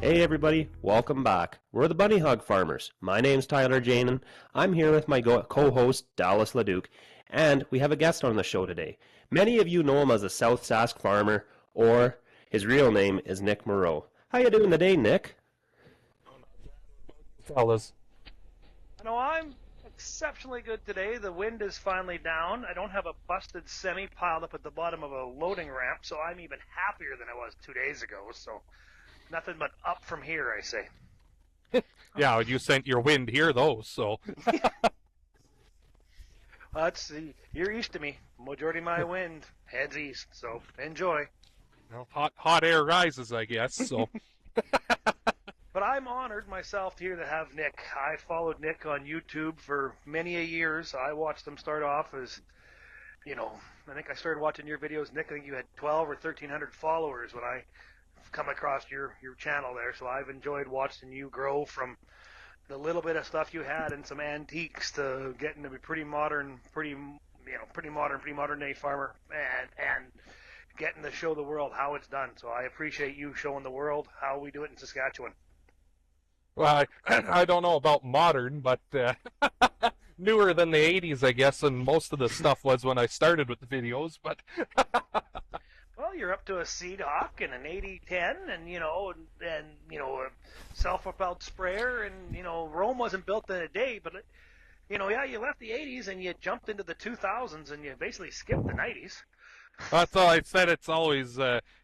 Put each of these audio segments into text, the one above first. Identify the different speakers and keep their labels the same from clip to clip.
Speaker 1: Hey everybody, welcome back. We're the Bunny Hog Farmers. My name's Tyler Janin. I'm here with my co-host Dallas Leduc, and we have a guest on the show today. Many of you know him as a South Sask Farmer, or his real name is Nick Moreau. How you doing today, Nick?
Speaker 2: Fellas.
Speaker 3: No, I'm exceptionally good today. The wind is finally down. I don't have a busted semi piled up at the bottom of a loading ramp, so I'm even happier than I was 2 days ago. So nothing but up from here, I say.
Speaker 2: Yeah, you sent your wind here, though, so...
Speaker 3: You're east of me. Majority of my wind heads east, so enjoy.
Speaker 2: Well, hot air rises, I guess, so...
Speaker 3: But I'm honored myself here to have Nick. I followed Nick on YouTube for many a years. I watched him start off as, I think I started watching your videos, Nick. I think you had 12 or 1,300 followers when I come across your channel there. So I've enjoyed watching you grow from the little bit of stuff you had and some antiques to getting to be pretty modern day farmer and getting to show the world how it's done. So I appreciate you showing the world how we do it in Saskatchewan.
Speaker 2: Well, I don't know about modern, but newer than the 80s, I guess, and most of the stuff was when I started with the videos, but...
Speaker 3: Well, you're up to a Seed Hawk and an 8010 and a self-propelled sprayer, and, Rome wasn't built in a day, but, you left the 80s and you jumped into the 2000s and you basically skipped the 90s.
Speaker 2: That's all I said. It's always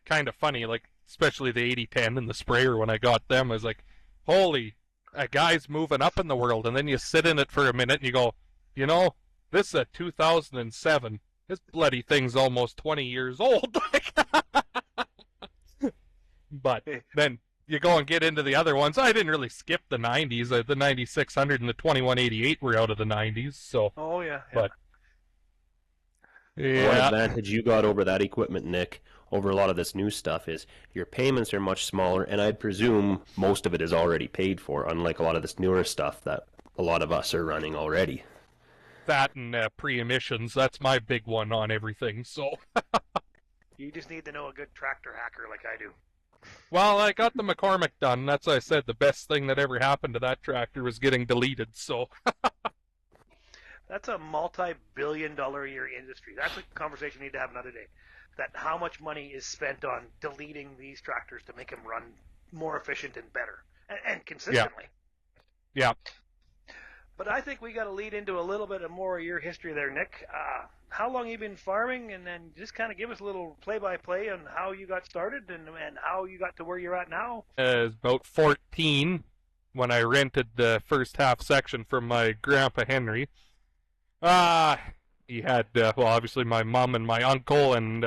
Speaker 2: kind of funny, like, especially the 8010 and the sprayer when I got them. I was like, holy, a guy's moving up in the world, and then you sit in it for a minute and you go, this is a 2007. This bloody thing's almost 20 years old. But then you go and get into the other ones. I didn't really skip the 90s. The 9600 and the 2188 were out of the 90s. So.
Speaker 3: Oh, yeah.
Speaker 2: But, yeah.
Speaker 1: One advantage you got over that equipment, Nick, over a lot of this new stuff is your payments are much smaller, and I'd presume most of it is already paid for, unlike a lot of this newer stuff that a lot of us are running already.
Speaker 2: That and pre-emissions, that's my big one on everything, so...
Speaker 3: You just need to know a good tractor hacker like I do.
Speaker 2: Well, I got the McCormick done. That's why I said the best thing that ever happened to that tractor was getting deleted, so...
Speaker 3: That's a multi-billion-dollar a year industry. That's a conversation we need to have another day. That how much money is spent on deleting these tractors to make them run more efficient and better, and consistently.
Speaker 2: Yeah.
Speaker 3: But I think we got to lead into a little bit of more of your history there, Nick. How long you been farming, and then just kind of give us a little play-by-play on how you got started and how you got to where you're at now.
Speaker 2: I was about 14 when I rented the first half section from my grandpa Henry. He had, obviously my mom and my uncle, and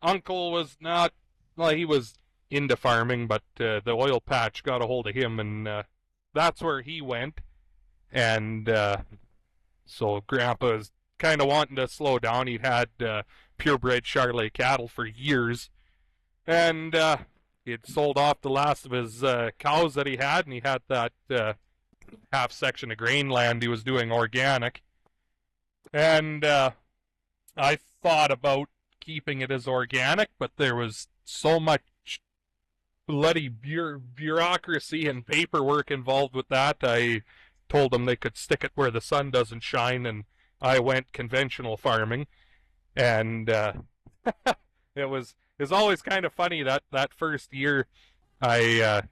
Speaker 2: uncle was not, he was into farming, but the oil patch got a hold of him, and that's where he went. And so Grandpa was kind of wanting to slow down. He'd had purebred Charolais cattle for years, and he'd sold off the last of his cows that he had, and he had that half section of grain land he was doing organic. And I thought about keeping it as organic, but there was so much bloody bureaucracy and paperwork involved with that. I told them they could stick it where the sun doesn't shine, and I went conventional farming. And it was always kind of funny that first year I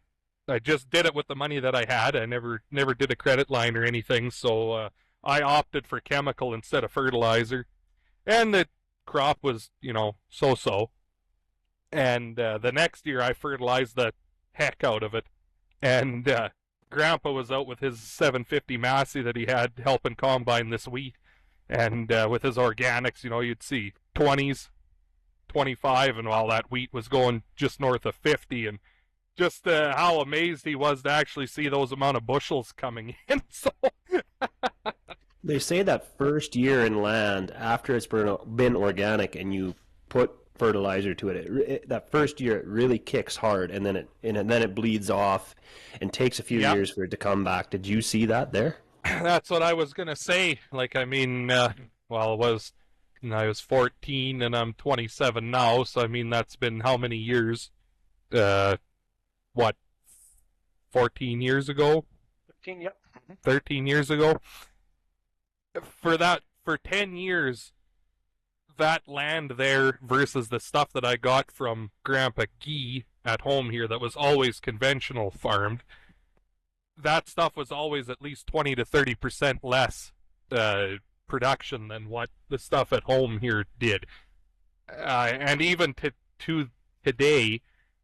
Speaker 2: just did it with the money that I had. I never did a credit line or anything, so I opted for chemical instead of fertilizer, and the crop was, so-so. And the next year I fertilized the heck out of it, and Grandpa was out with his 750 Massey that he had helping combine this wheat, and with his organics, you'd see 20s, 25, and all that wheat was going just north of 50, and just how amazed he was to actually see those amount of bushels coming in. So
Speaker 1: They say that first year in land, after it's been organic and you put fertilizer to it, that first year it really kicks hard, and then it bleeds off and takes a few years for it to come back. Did you see that there?
Speaker 2: That's what I was gonna say. I was 14 and I'm 27 now, so that's been how many years? 14 years ago.
Speaker 3: 15, yep.
Speaker 2: 13 years ago. For 10 years, that land there versus the stuff that I got from Grandpa Guy at home here that was always conventional farmed, that stuff was always at least 20 to 30% less production than what the stuff at home here did. And even to today,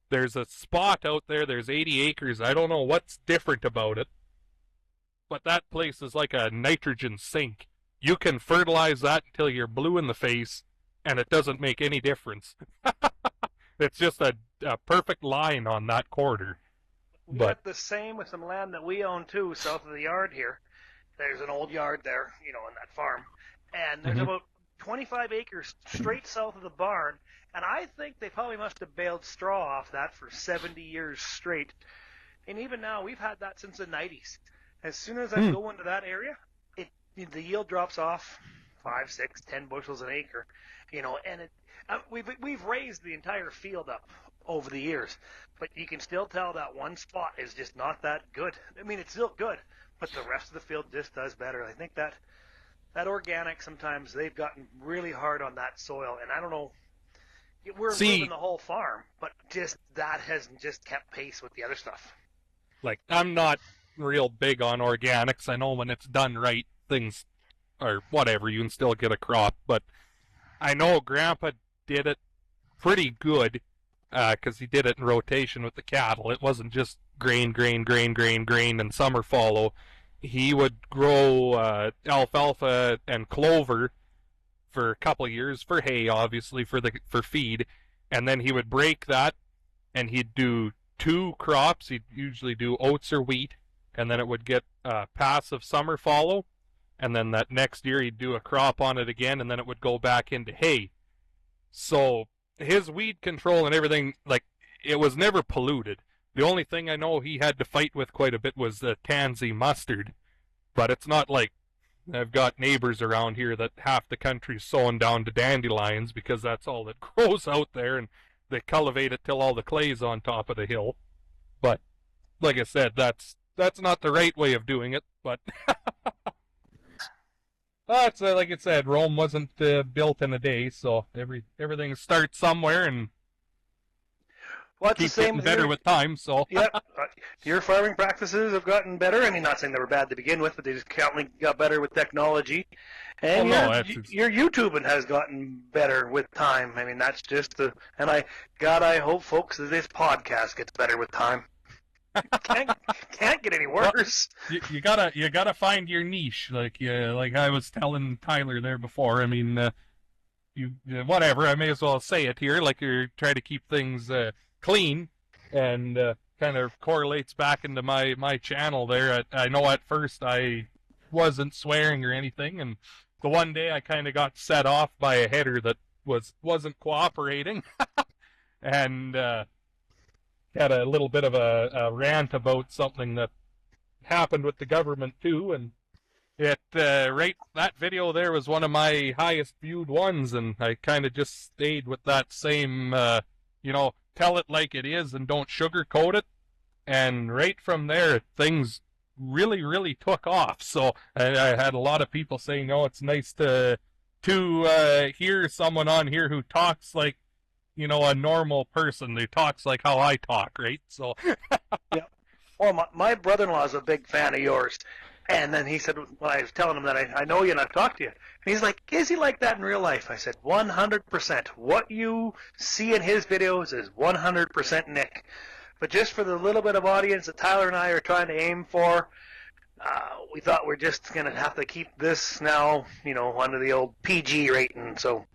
Speaker 2: there's a spot out there, there's 80 acres, I don't know what's different about it, but that place is like a nitrogen sink. You can fertilize that until you're blue in the face, and it doesn't make any difference. It's just a perfect line on that corner.
Speaker 3: We got the same with some land that we own too, south of the yard here. There's an old yard there, on that farm. And there's about 25 acres straight south of the barn. And I think they probably must have baled straw off that for 70 years straight. And even now, we've had that since the 90s. As soon as I go into that area, the yield drops off 5, 6, 10 bushels an acre, and we've raised the entire field up over the years, but you can still tell that one spot is just not that good. I mean, it's still good, but the rest of the field just does better. I think that organic, sometimes they've gotten really hard on that soil, and I don't know, we're moving the whole farm, but just that hasn't just kept pace with the other stuff.
Speaker 2: Like, I'm not real big on organics. I know when it's done right, things or whatever, you can still get a crop, but I know Grandpa did it pretty good because he did it in rotation with the cattle. It wasn't just grain, and summer follow. He would grow alfalfa and clover for a couple of years for hay, obviously, for feed, and then he would break that, and he'd do 2 crops. He'd usually do oats or wheat, and then it would get passive summer follow, and then that next year he'd do a crop on it again, and then it would go back into hay. So his weed control and everything, like, it was never polluted. The only thing I know he had to fight with quite a bit was the tansy mustard, but it's not like I've got neighbors around here that half the country's sowing down to dandelions because that's all that grows out there, and they cultivate it till all the clay's on top of the hill. But like I said, that's not the right way of doing it, but it's like I said, Rome wasn't built in a day, so everything starts somewhere and keeps getting better with time. So
Speaker 3: yep, your farming practices have gotten better. I mean, not saying they were bad to begin with, but they just only got better with technology. And your YouTubing has gotten better with time. I mean, that's just I hope, folks, that this podcast gets better with time. Can't get any worse.
Speaker 2: You gotta find your niche, like I was telling Tyler there before. I mean, whatever. I may as well say it here. Like, you try to keep things clean, and kind of correlates back into my channel there. I know at first I wasn't swearing or anything, and the one day I kind of got set off by a header that wasn't cooperating, and had a little bit of a rant about something that happened with the government too, and that video there was one of my highest viewed ones, and I kind of just stayed with that same tell it like it is and don't sugarcoat it, and right from there things really took off. So I had a lot of people saying, "Oh, it's nice to hear someone on here who talks like a normal person, who talks like how I talk," right? So
Speaker 3: yeah. Well, my brother-in-law is a big fan of yours, and then he said, when I was telling him that I know you and I've talked to you, and he's like, "Is he like that in real life?" I said, 100%. What you see in his videos is 100% Nick. But just for the little bit of audience that Tyler and I are trying to aim for, we thought we're just going to have to keep this now, under the old PG rating. So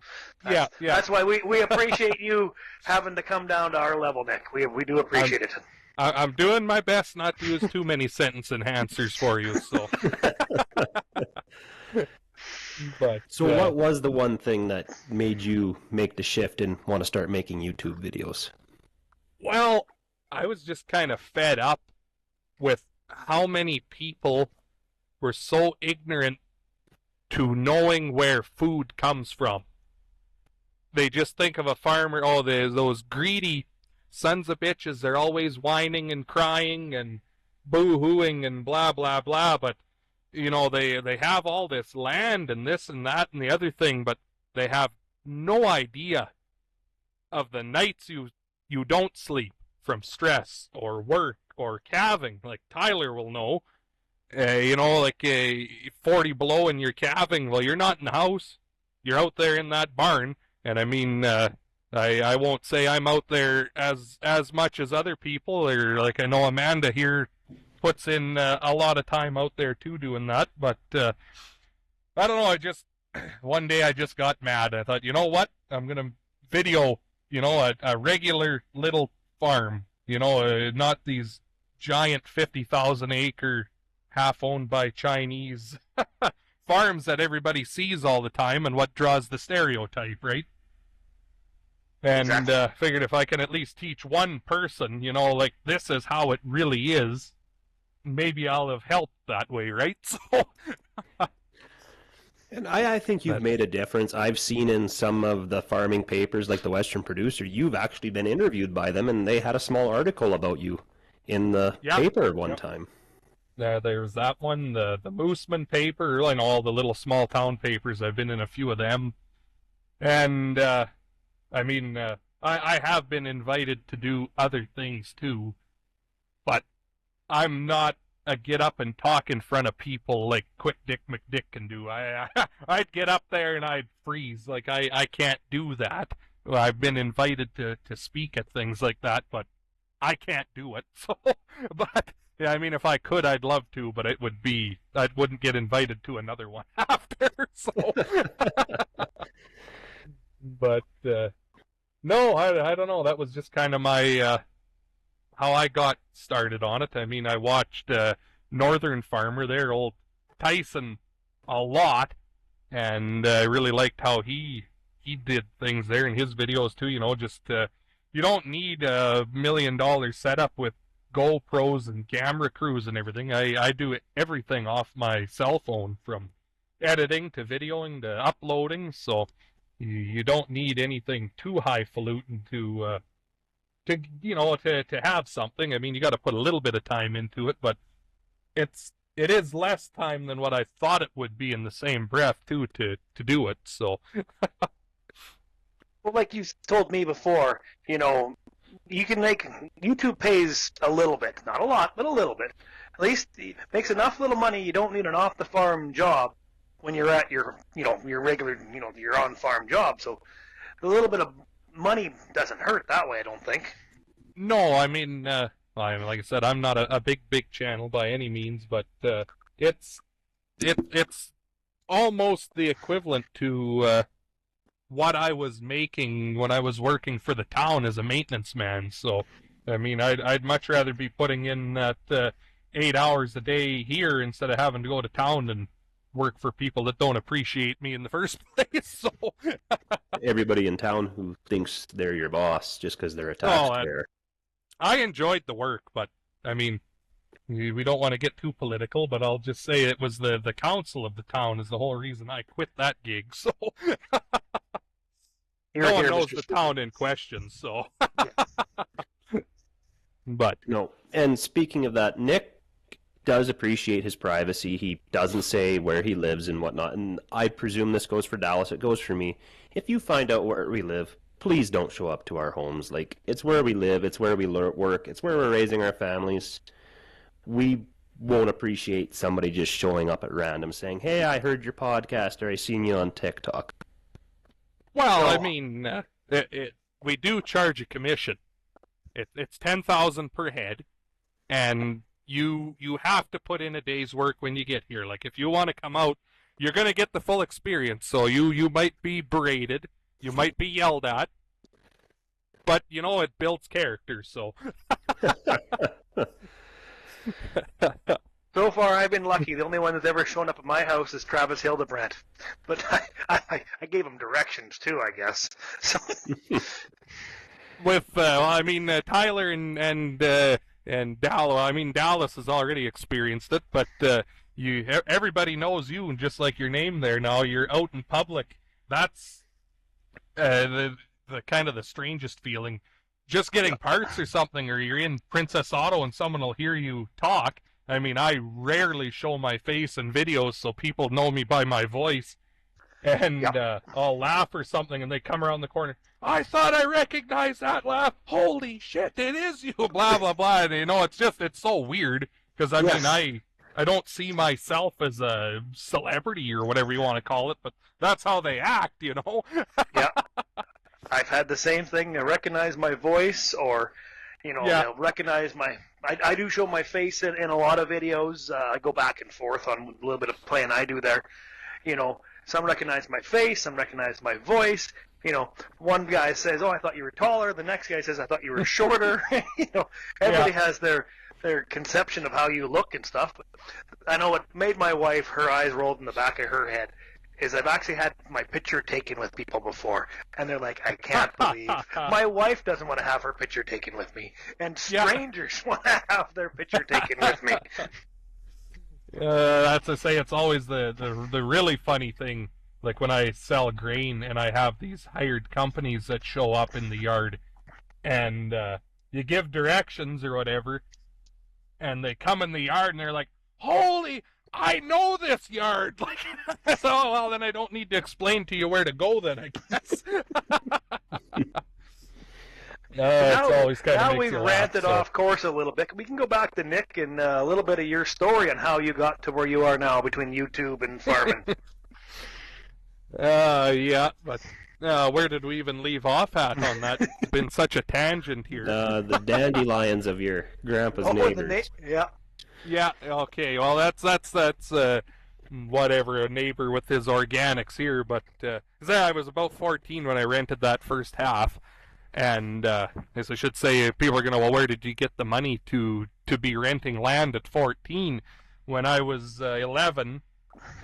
Speaker 3: that's why we appreciate you having to come down to our level, Nick. We do appreciate it.
Speaker 2: I'm doing my best not to use too many sentence enhancers for you. So,
Speaker 1: what was the one thing that made you make the shift and want to start making YouTube videos?
Speaker 2: Well, I was just kind of fed up with how many people were so ignorant to knowing where food comes from. They just think of a farmer, those greedy sons of bitches, they're always whining and crying, and boo-hooing and blah, blah, blah, but, you know, they have all this land and this and that and the other thing, but they have no idea of the nights you don't sleep from stress or work or calving. Like Tyler will know, you know, like 40 below and you're calving. Well, you're not in the house. You're out there in that barn. And I mean, I won't say I'm out there as much as other people, or like I know Amanda here puts in a lot of time out there too doing that. But I don't know. One day I just got mad. I thought, you know what? I'm gonna video, you know, a regular little farm. You know, not these giant 50,000 acre, half owned by Chinese farms that everybody sees all the time, and what draws the stereotype, right? And
Speaker 3: Exactly.
Speaker 2: Figured if I can at least teach one person, you know, like this is how it really is, maybe I'll have helped that way, right? So.
Speaker 1: And I think you've made a difference. I've seen in some of the farming papers, like the Western Producer, you've actually been interviewed by them, and they had a small article about you in the paper one time.
Speaker 2: There's that one, the Mooseman paper, and all the little small town papers. I've been in a few of them. And, I mean, I have been invited to do other things too, but I'm not a get up and talk in front of people like Quick Dick McDick can do. I'd get up there and I'd freeze. Like, I can't do that. Well, I've been invited to speak at things like that, but I can't do it. So, but, yeah, I mean, if I could, I'd love to, but I wouldn't get invited to another one after, so. But, no, I don't know. That was just kind of my, how I got started on it. I mean, I watched Northern Farmer there, old Tyson, a lot, and I really liked how he did things there in his videos too. You know, just you don't need $1 million setup with GoPros and camera crews and everything. I do everything off my cell phone, from editing to videoing to uploading. So you don't need anything too highfalutin to you know, to have something. I mean, you got to put a little bit of time into it, but it is less time than what I thought it would be in the same breath too to do it. So.
Speaker 3: Well, like you told me before, you know, you can make YouTube pays a little bit, not a lot, but a little bit. At least it makes enough little money. You don't need an off the farm job when you're at your, you know, your regular, you know, your on farm job. So a little bit of money doesn't hurt that way, I don't think.
Speaker 2: No, I mean, like I said, I'm not a big channel by any means, but it's almost the equivalent to what I was making when I was working for the town as a maintenance man. So, I mean, I'd much rather be putting in that 8 hours a day here instead of having to go to town and work for people that don't appreciate me in the first place. So
Speaker 1: everybody in town who thinks they're your boss just because they're a taxpayer.
Speaker 2: I enjoyed the work, but I mean, we don't want to get too political, but I'll just say it was the council of the town is the whole reason I quit that gig. So no one knows the town in question. So, but
Speaker 1: no. And speaking of that, Nick does appreciate his privacy. He doesn't say where he lives and whatnot. And I presume this goes for Dallas. It goes for me. If you find out where we live, please don't show up to our homes. Like, it's where we live. It's where we work. It's where we're raising our families. We won't appreciate somebody just showing up at random saying, "Hey, I heard your podcast," or "I seen you on TikTok."
Speaker 2: Well, I mean, we do charge a commission. It's $10,000 per head, and you have to put in a day's work when you get here. Like, if you want to come out, you're going to get the full experience. So you might be berated, you might be yelled at, but, you know, it builds character, so.
Speaker 3: So far, I've been lucky. The only one that's ever shown up at my house is Travis Hildebrandt. But I gave him directions, too, I guess. So.
Speaker 2: With, I mean, Tyler and Dallas, I mean, Dallas has already experienced it, but everybody knows you, and just like your name there now, you're out in public. That's the kind of the strangest feeling. just getting parts or something, or you're in Princess Auto and someone will hear you talk. I mean, I rarely show my face in videos so people know me by my voice. And I'll laugh or something, and they come around the corner. I thought I recognized that laugh. Holy shit, it is you, blah, blah, blah. And, it's so weird, because, I mean, I don't see myself as a celebrity or whatever you want to call it, but that's how they act,
Speaker 3: Yeah. I've had the same thing. They recognize my voice, or, they'll recognize my... I do show my face in a lot of videos. I go back and forth on a little bit of playing I do there. Some recognize my face, some recognize my voice. One guy says, "Oh, I thought you were taller." The next guy says, "I thought you were shorter." Everybody has their conception of how you look and stuff. But I know what made my wife, her eyes rolled in the back of her head, is I've actually had my picture taken with people before, and they're like, "I can't believe my wife doesn't want to have her picture taken with me, and strangers want to have their picture taken with me."
Speaker 2: That's to say, it's always the really funny thing, like when I sell grain and I have these hired companies that show up in the yard, and you give directions or whatever, and they come in the yard and they're like, "Holy, I know this yard!" Like, so, well, then I don't need to explain to you where to go then, I guess. It's always kind of
Speaker 3: now we've ranted off course a little bit. We can go back to Nick and a little bit of your story on how you got to where you are now between YouTube and farming.
Speaker 2: Yeah, but where did we even leave off at on that? It's been such a tangent here.
Speaker 1: The dandelions of your grandpa's neighbors.
Speaker 2: Yeah, okay, well, that's whatever, a neighbor with his organics here, but I was about 14 when I rented that first half. And as I should say, people are going to, well, where did you get the money to be renting land at 14? When I was 11,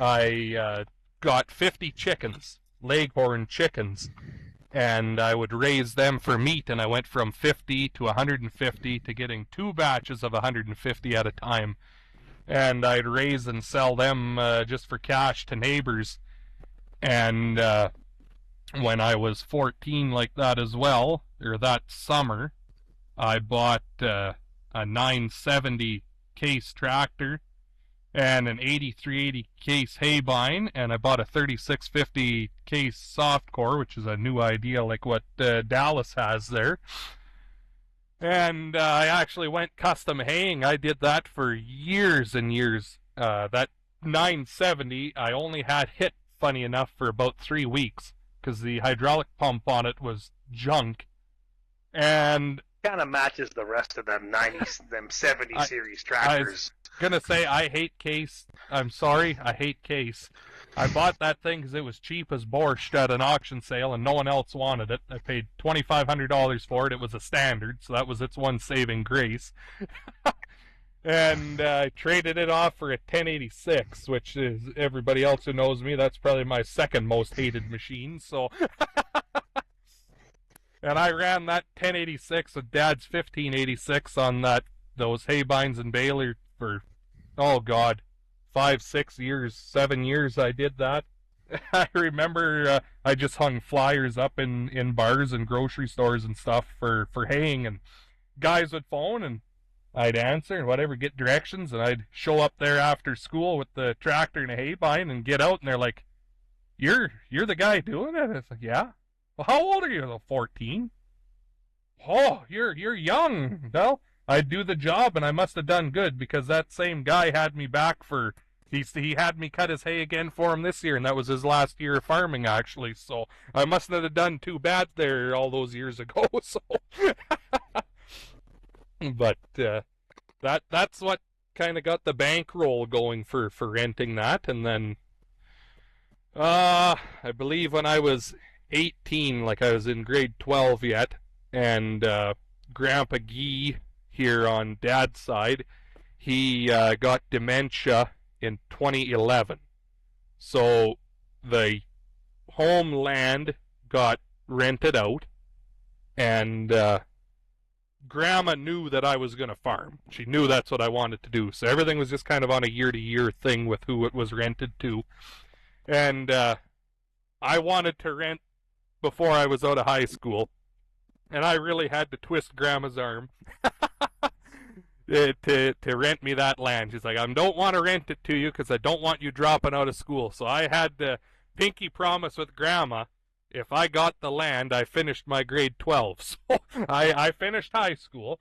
Speaker 2: I got 50 chickens, Leghorn chickens, and I would raise them for meat, and I went from 50 to 150 to getting 2 batches of 150 at a time. And I'd raise and sell them just for cash to neighbors. And when I was 14 like that as well, or that summer, I bought a 970 case tractor and an 8380 case haybine, and I bought a 3650 case softcore, which is a new idea like what Dallas has there. And I actually went custom haying. I did that for years and years. That 970 I only had hit, funny enough, for about 3 weeks, because the hydraulic pump on it was junk. And
Speaker 3: kind of matches the rest of them 70 series tractors.
Speaker 2: I was gonna say, I hate Case. I'm sorry, I hate Case. I bought that thing because it was cheap as borscht at an auction sale, and no one else wanted it. I paid $2,500 for it. It was a standard, so that was its one saving grace. And I traded it off for a 1086, which is, everybody else who knows me, that's probably my second most hated machine. So, and I ran that 1086 with Dad's 1586 on those haybines and baler for, oh God, 5, 6 years, 7 years I did that. I remember I just hung flyers up in bars and grocery stores and stuff for haying, and guys would phone and I'd answer and whatever, get directions, and I'd show up there after school with the tractor and a haybine and get out, and they're like, You're the guy doing it? It's like, yeah. Well, how old are you? 14. Oh, you're young. Well, I'd do the job, and I must have done good, because that same guy had me back for, he had me cut his hay again for him this year, and that was his last year of farming, actually, so I mustn't have done too bad there all those years ago, so... But that's what kind of got the bankroll going for renting that. And then I believe when I was 18, like I was in grade 12 yet, and Grandpa Guy here on Dad's side, he got dementia in 2011. So the homeland got rented out, and Grandma knew that I was going to farm. She knew that's what I wanted to do. So everything was just kind of on a year-to-year thing with who it was rented to. And I wanted to rent before I was out of high school. and I really had to twist Grandma's arm to rent me that land. She's like, I don't want to rent it to you because I don't want you dropping out of school. So I had to pinky promise with Grandma, if I got the land, I finished my grade 12. So I finished high school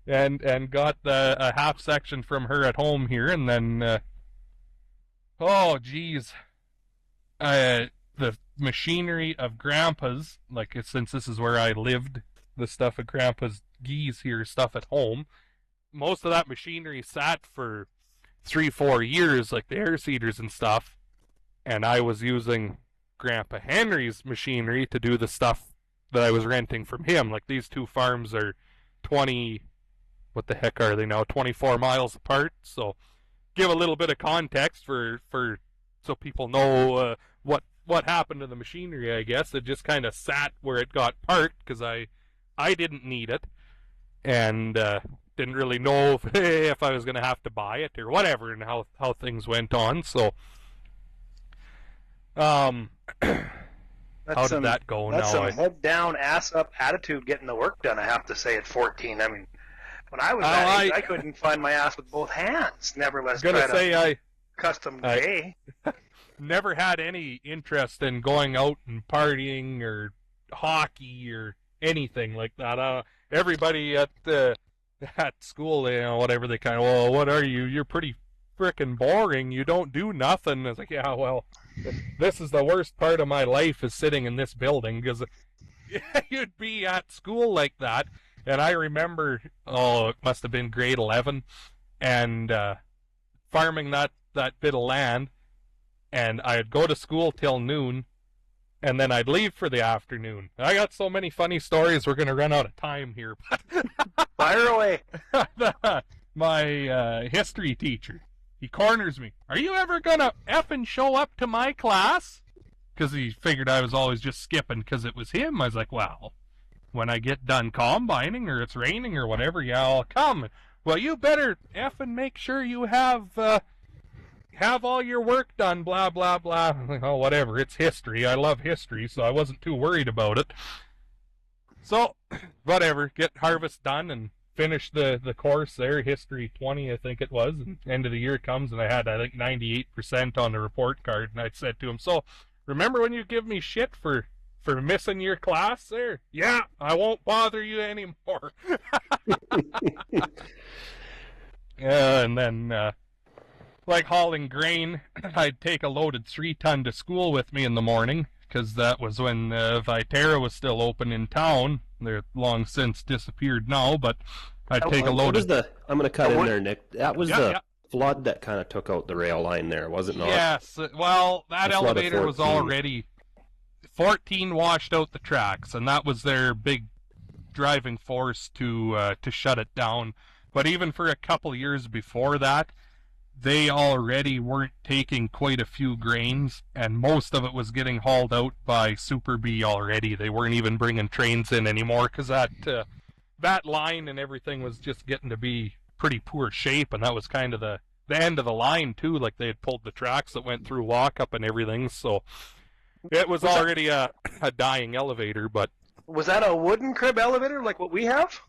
Speaker 2: and got a half section from her at home here, and then oh geez, the machinery of Grandpa's, like since this is where I lived, the stuff at Grandpa's geese here, stuff at home, most of that machinery sat for 3-4 years, like the air seeders and stuff, and I was using Grandpa Henry's machinery to do the stuff that I was renting from him. Like these two farms are 20, what the heck are they now, 24 miles apart, so give a little bit of context for so people know what happened to the machinery. I guess it just kind of sat where it got parked because I didn't need it, and didn't really know if I was going to have to buy it or whatever, and how things went on. So how did that go?
Speaker 3: That's
Speaker 2: now
Speaker 3: some head down, ass up attitude getting the work done, I have to say, at 14. I mean, when I was that age, I couldn't find my ass with both hands. Nevertheless, I custom day.
Speaker 2: Never had any interest in going out and partying or hockey or anything like that. Everybody at school, whatever they kind of, well, what are you? You're pretty frickin' boring. You don't do nothing. I was like, yeah, well, this is the worst part of my life is sitting in this building, because you'd be at school like that. And I remember, it must have been grade 11, and farming that bit of land, and I'd go to school till noon, and then I'd leave for the afternoon. I got so many funny stories, we're going to run out of time here.
Speaker 3: Fire away!
Speaker 2: My history teacher, he corners me. Are you ever going to effing show up to my class? Because he figured I was always just skipping because it was him. I was like, well, when I get done combining or it's raining or whatever, yeah, I'll come. Well, you better effing make sure you have all your work done, blah, blah, blah. I'm like, oh, whatever, it's history. I love history, so I wasn't too worried about it. So, whatever, get harvest done and finish the course there, History 20, I think it was, and end of the year comes, and I had, I think, 98% on the report card, and I said to him, so, remember when you give me shit for missing your class there? Yeah, I won't bother you anymore. And then, like hauling grain, I'd take a loaded 3-ton to school with me in the morning, because that was when Viterra was still open in town. They're long since disappeared now, but I'd take a loaded...
Speaker 1: I'm going to cut in there, Nick. That was the flood that kind of took out the rail line there, was it not?
Speaker 2: Yes, well, that elevator was already... 14 washed out the tracks, and that was their big driving force to shut it down. But even for a couple years before that, they already weren't taking quite a few grains, and most of it was getting hauled out by Super B already. They weren't even bringing trains in anymore, because that line and everything was just getting to be pretty poor shape, and that was kind of the end of the line, too. Like, they had pulled the tracks that went through Walkup and everything, so... It was already a dying elevator, but...
Speaker 3: Was that a wooden crib elevator like what we have?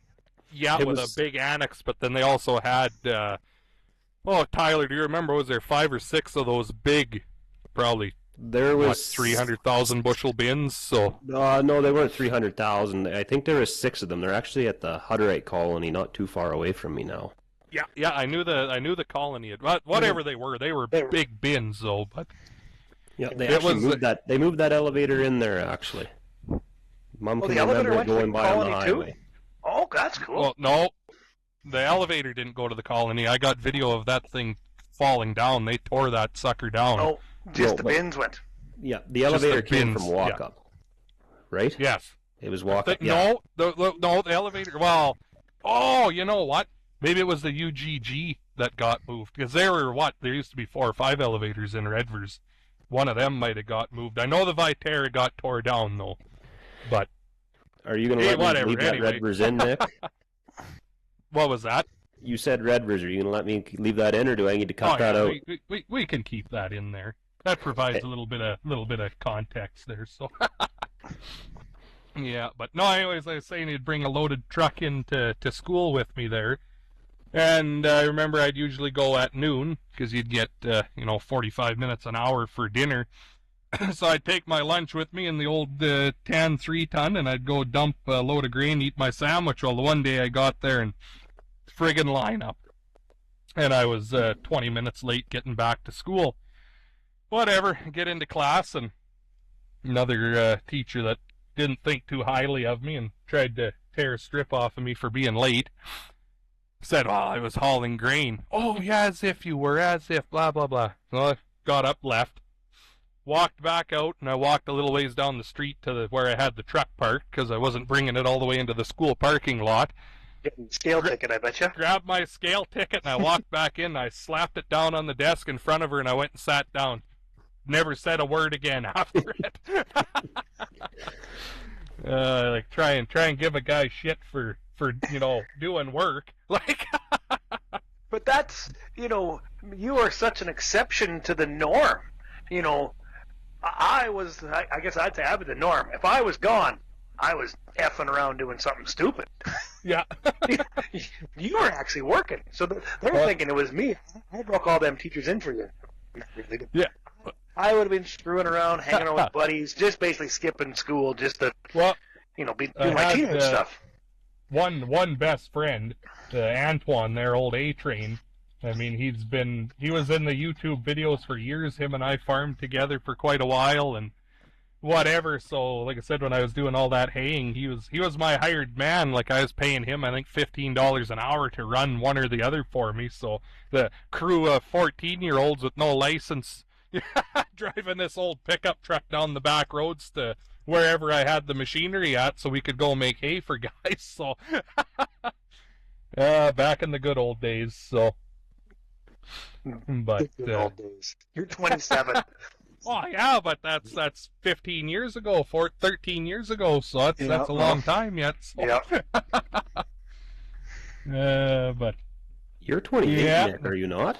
Speaker 2: Yeah, with a big annex, but then they also had... Tyler, do you remember, was there 5 or 6 of those big, probably,
Speaker 1: there was
Speaker 2: 300,000 bushel bins? So
Speaker 1: no, they weren't 300,000. I think there was 6 of them. They're actually at the Hutterite colony, not too far away from me now.
Speaker 2: Yeah, I knew the colony. Whatever they were big bins, though, but...
Speaker 1: Yeah, they moved that elevator in there, actually. Mom can remember it going by on the highway.
Speaker 3: Too? Oh, that's cool.
Speaker 2: Well, no, the elevator didn't go to the colony. I got video of that thing falling down. They tore that sucker down.
Speaker 3: Oh, the bins went.
Speaker 1: Yeah, the elevator came from Walkup, right?
Speaker 2: Yes.
Speaker 1: It was Walkup.
Speaker 2: No, the elevator... Well, you know what? Maybe it was the UGG that got moved. Because there used to be 4 or 5 elevators in Redvers. One of them might have got moved. I know the Viterra got tore down, though. But...
Speaker 1: Are you going to let me leave that Redvers in, Nick?
Speaker 2: What was that?
Speaker 1: You said Redvers. Are you going to let me leave that in, or do I need to cut that out?
Speaker 2: We can keep that in there. That provides a little bit of context there. So. Yeah, but no, anyways, I was saying he'd bring a loaded truck into school with me there. And I remember I'd usually go at noon because you'd get, 45 minutes an hour for dinner. So I'd take my lunch with me in the old tan 3-ton, and I'd go dump a load of grain, eat my sandwich. Well, the one day I got there and friggin' lineup, and I was 20 minutes late getting back to school. Whatever, get into class, and another teacher that didn't think too highly of me and tried to tear a strip off of me for being late said, well, I was hauling grain. Oh, yeah, as if you were, as if, blah, blah, blah. So I got up, left, walked back out, and I walked a little ways down the street to where I had the truck parked because I wasn't bringing it all the way into the school parking lot.
Speaker 3: Getting scale ticket, I bet you.
Speaker 2: Grabbed my scale ticket, and I walked back in, and I slapped it down on the desk in front of her, and I went and sat down. Never said a word again after it. Try and give a guy shit for doing work. Like,
Speaker 3: but that's, you are such an exception to the norm. I guess I'd say I was the norm. If I was gone, I was effing around doing something stupid.
Speaker 2: Yeah.
Speaker 3: You were actually working. So they're thinking it was me. I broke all them teachers in for you.
Speaker 2: Yeah.
Speaker 3: I would have been screwing around, hanging out with buddies, just basically skipping school just to, be doing my teenage stuff.
Speaker 2: One best friend, Antoine, their old A-Train. I mean, he was in the YouTube videos for years. Him and I farmed together for quite a while and whatever. So, like I said, when I was doing all that haying, he was my hired man. Like, I was paying him, I think, $15 an hour to run one or the other for me. So the crew of 14-year-olds with no license driving this old pickup truck down the back roads to wherever I had the machinery at so we could go make hay for guys. So back in the good old days. So but
Speaker 3: good old days. You're 27.
Speaker 2: Oh yeah, but that's 15 years ago, 13 years ago, so that's a long time yet. So.
Speaker 3: Yeah.
Speaker 2: But
Speaker 1: you're 28, Nick, are you not?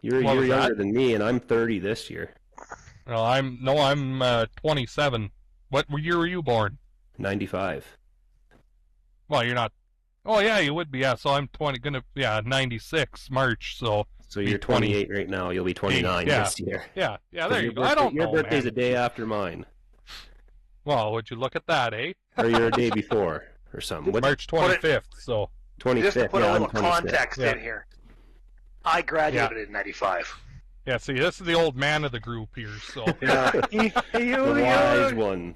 Speaker 1: You're a year younger than me, and I'm 30 this year.
Speaker 2: Well, I'm 27. What year were you born?
Speaker 1: 95.
Speaker 2: Well, you're not. Oh yeah, you would be. Yeah, so I'm 96 March. So
Speaker 1: you're 28 right now. You'll be 29 this year.
Speaker 2: Yeah. There you go. I don't know.
Speaker 1: Your birthday's a day after mine.
Speaker 2: Well, would you look at that, eh?
Speaker 1: Or you're a day before, or something.
Speaker 2: March 25th. So
Speaker 1: 25th.
Speaker 3: Just to put a little
Speaker 1: 25th.
Speaker 3: context in here. I graduated in 95.
Speaker 2: Yeah, see, this is the old man of the group here, so...
Speaker 1: The wise one.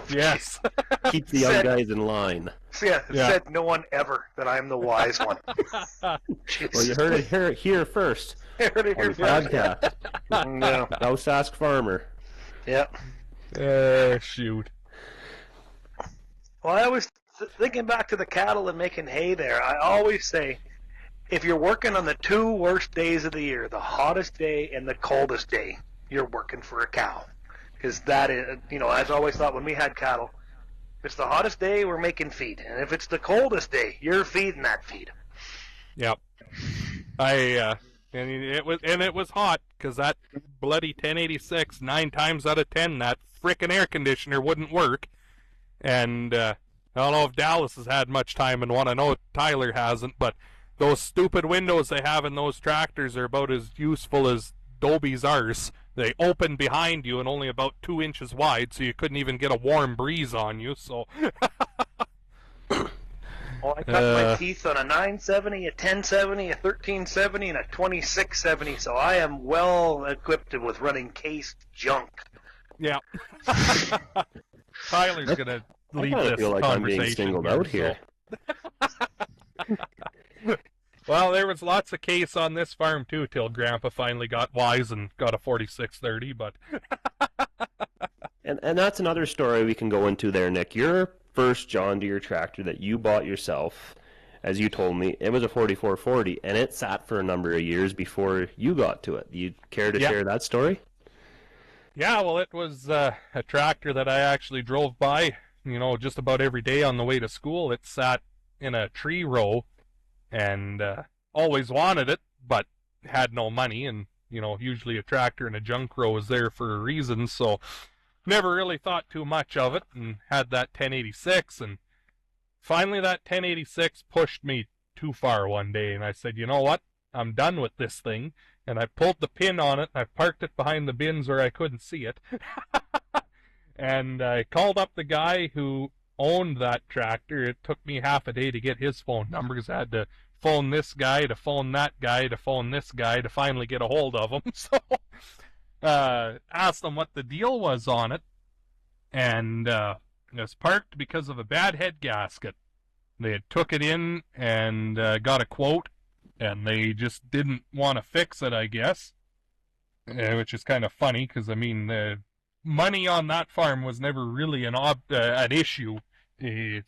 Speaker 2: Yes.
Speaker 1: Keep the young guys in line.
Speaker 3: Said no one ever that I'm the wise one.
Speaker 1: Well, you heard it here first.
Speaker 3: Heard it here first.
Speaker 1: Podcast. No. South Sask Farmer.
Speaker 3: Yep.
Speaker 2: Shoot.
Speaker 3: Well, I was thinking back to the cattle and making hay there. I always say, if you're working on the two worst days of the year, the hottest day and the coldest day, you're working for a cow. Because that is, I've always thought when we had cattle, if it's the hottest day, we're making feed. And if it's the coldest day, you're feeding that feed.
Speaker 2: Yep. And it was hot, because that bloody 1086, 9 times out of 10, that frickin' air conditioner wouldn't work. And I don't know if Dallas has had much time in one. I know Tyler hasn't, but those stupid windows they have in those tractors are about as useful as Dobie's ours. They open behind you and only about 2 inches wide, so you couldn't even get a warm breeze on you. So,
Speaker 3: well, I cut my teeth on a 970, a 1070, a 1370, and a 2670. So I am well equipped with running cased junk.
Speaker 2: Yeah. Tyler's gonna lead this
Speaker 1: feel like
Speaker 2: conversation.
Speaker 1: I'm being singled out here.
Speaker 2: Well, there was lots of case on this farm too, till Grandpa finally got wise and got a 4630. But
Speaker 1: and that's another story we can go into there, Nick. Your first John Deere tractor that you bought yourself, as you told me, it was a 4440, and it sat for a number of years before you got to it. You care to share that story?
Speaker 2: Yeah, well, it was a tractor that I actually drove by, just about every day on the way to school. It sat in a tree row, and always wanted it, but had no money, and usually a tractor in a junk row is there for a reason. So never really thought too much of it and had that 1086, and finally that 1086 pushed me too far one day, and I said, you know what? I'm done with this thing. And I pulled the pin on it, and I parked it behind the bins where I couldn't see it. And I called up the guy who owned that tractor. It took me half a day to get his phone numbers. I had to phone this guy, to phone that guy, to phone this guy, to finally get a hold of him. So asked them what the deal was on it, and it was parked because of a bad head gasket. They had took it in and got a quote, and they just didn't want to fix it, I guess, which is kind of funny because, I mean, the money on that farm was never really an issue,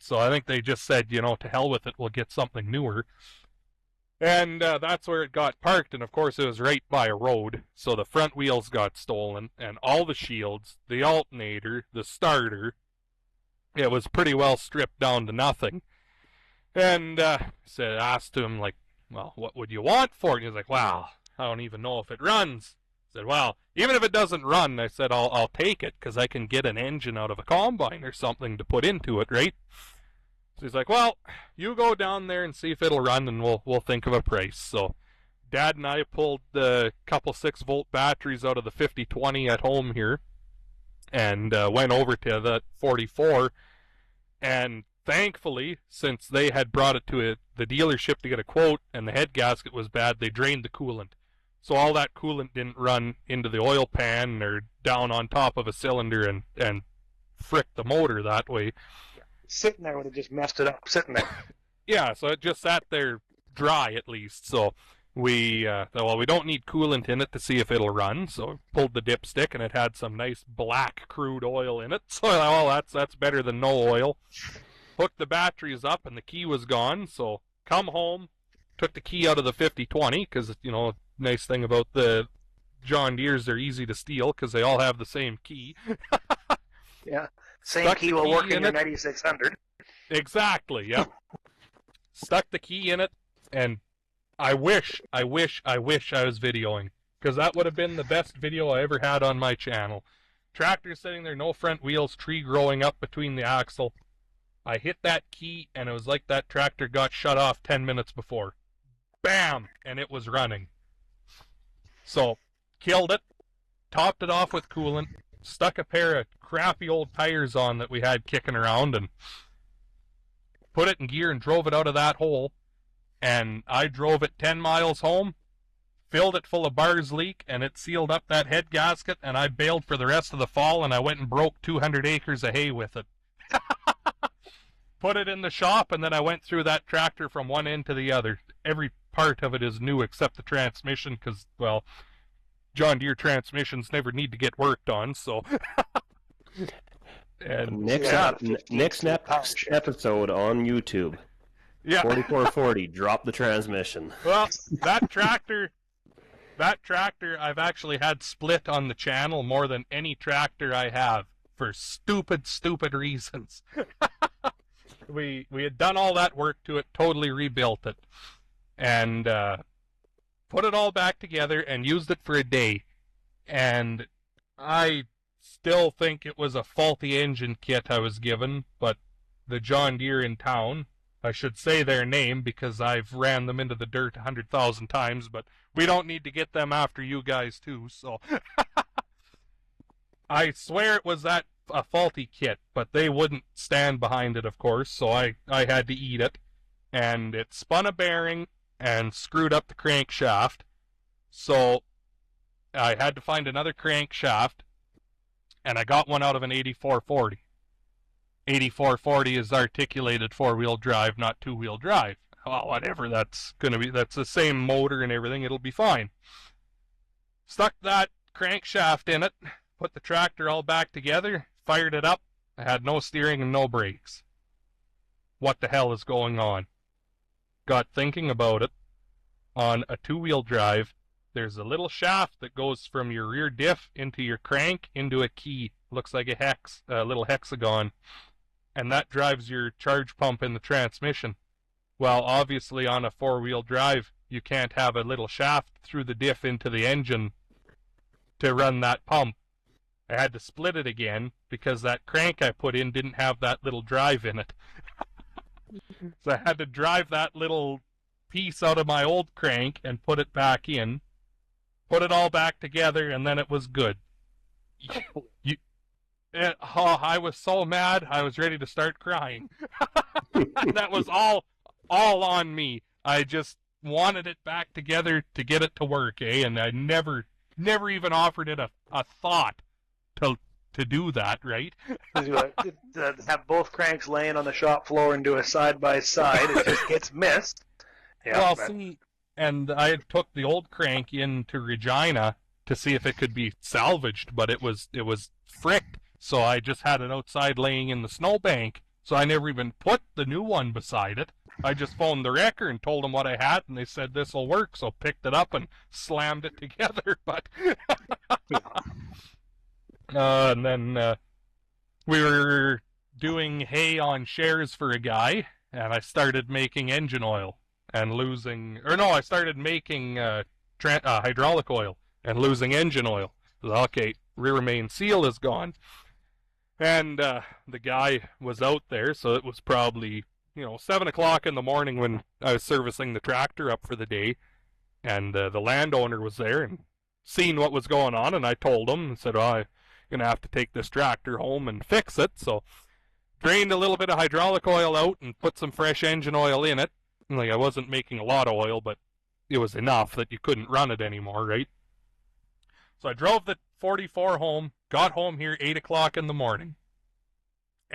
Speaker 2: so I think they just said, you know, to hell with it, we'll get something newer. And that's where it got parked, and of course it was right by a road, so the front wheels got stolen, and all the shields, the alternator, the starter, it was pretty well stripped down to nothing. And asked him, like, well, what would you want for it? And he's like, well, I don't even know if it runs. I said, well, even if it doesn't run, I said, I'll take it, because I can get an engine out of a combine or something to put into it, right? So he's like, well, you go down there and see if it'll run, and we'll think of a price. So Dad and I pulled the couple 6-volt batteries out of the 5020 at home here, and went over to the 44, and thankfully, since they had brought it to the dealership to get a quote and the head gasket was bad, they drained the coolant. So all that coolant didn't run into the oil pan or down on top of a cylinder and frick the motor that way.
Speaker 3: Sitting there would have just messed it up, sitting there.
Speaker 2: Yeah, so it just sat there dry at least. So we thought, well, we don't need coolant in it to see if it'll run. So pulled the dipstick, and it had some nice black crude oil in it. So I thought, well, that's better than no oil. Hooked the batteries up, and the key was gone. So come home, took the key out of the 5020, because, you know, nice thing about the John Deeres, they're easy to steal because they all have the same key.
Speaker 3: Yeah, same key will work in your 9600.
Speaker 2: Exactly, yep. Stuck the key in it, and I wish I was videoing, because that would have been the best video I ever had on my channel. Tractor sitting there, no front wheels, tree growing up between the axle. I hit that key, and it was like that tractor got shut off 10 minutes before. Bam! And it was running. So, killed it, topped it off with coolant, stuck a pair of crappy old tires on that we had kicking around, and put it in gear and drove it out of that hole. And I drove it 10 miles home, filled it full of Barr's leak, and it sealed up that head gasket, and I bailed for the rest of the fall, and I went and broke 200 acres of hay with it. Put it in the shop, and then I went through that tractor from one end to the other. Every part of it is new except the transmission, because, well, John Deere transmissions never need to get worked on, so... And
Speaker 1: Next episode on YouTube.
Speaker 2: Yeah.
Speaker 1: 4440, drop the transmission.
Speaker 2: Well, that tractor I've actually had split on the channel more than any tractor I have, for stupid reasons. We had done all that work to it, totally rebuilt it, and put it all back together and used it for a day. And I still think it was a faulty engine kit I was given, but the John Deere in town, I should say their name because I've ran them into the dirt 100,000 times, but we don't need to get them after you guys too, so... I swear it was a faulty kit, but they wouldn't stand behind it, of course, so I had to eat it. And it spun a bearing and screwed up the crankshaft, so I had to find another crankshaft, and I got one out of an 8440. 8440 is articulated four-wheel drive, not two-wheel drive. Well, whatever, that's the same motor and everything, it'll be fine. Stuck that crankshaft in it, put the tractor all back together, fired it up. I had no steering and no brakes. What the hell is going on? Got thinking about it. On a two-wheel drive, there's a little shaft that goes from your rear diff into your crank into a key. Looks like a little hexagon. And that drives your charge pump in the transmission. Well, obviously on a four-wheel drive, you can't have a little shaft through the diff into the engine to run that pump. I had to split it again because that crank I put in didn't have that little drive in it. So I had to drive that little piece out of my old crank and put it back in, put it all back together, and then it was good. I was so mad, I was ready to start crying. That was all on me. I just wanted it back together to get it to work, and I never even offered it a thought to do that, right?
Speaker 3: Have both cranks laying on the shop floor and do a side by side. It just gets missed. Yeah,
Speaker 2: well, see, and I took the old crank into Regina to see if it could be salvaged, but it was fricked. So I just had it outside laying in the snowbank. So I never even put the new one beside it. I just phoned the wrecker and told them what I had, and they said this'll work. So picked it up and slammed it together. But and then we were doing hay on shares for a guy, and I started making engine oil and I started making hydraulic oil and losing engine oil. Okay, rear main seal is gone. And the guy was out there, so it was probably 7 o'clock in the morning when I was servicing the tractor up for the day, and the landowner was there and seen what was going on, and I told him and said, I'm gonna have to take this tractor home and fix it. So drained a little bit of hydraulic oil out and put some fresh engine oil in it. Like, I wasn't making a lot of oil, but it was enough that you couldn't run it anymore, right? So I drove the 44 home, got home here 8 o'clock in the morning.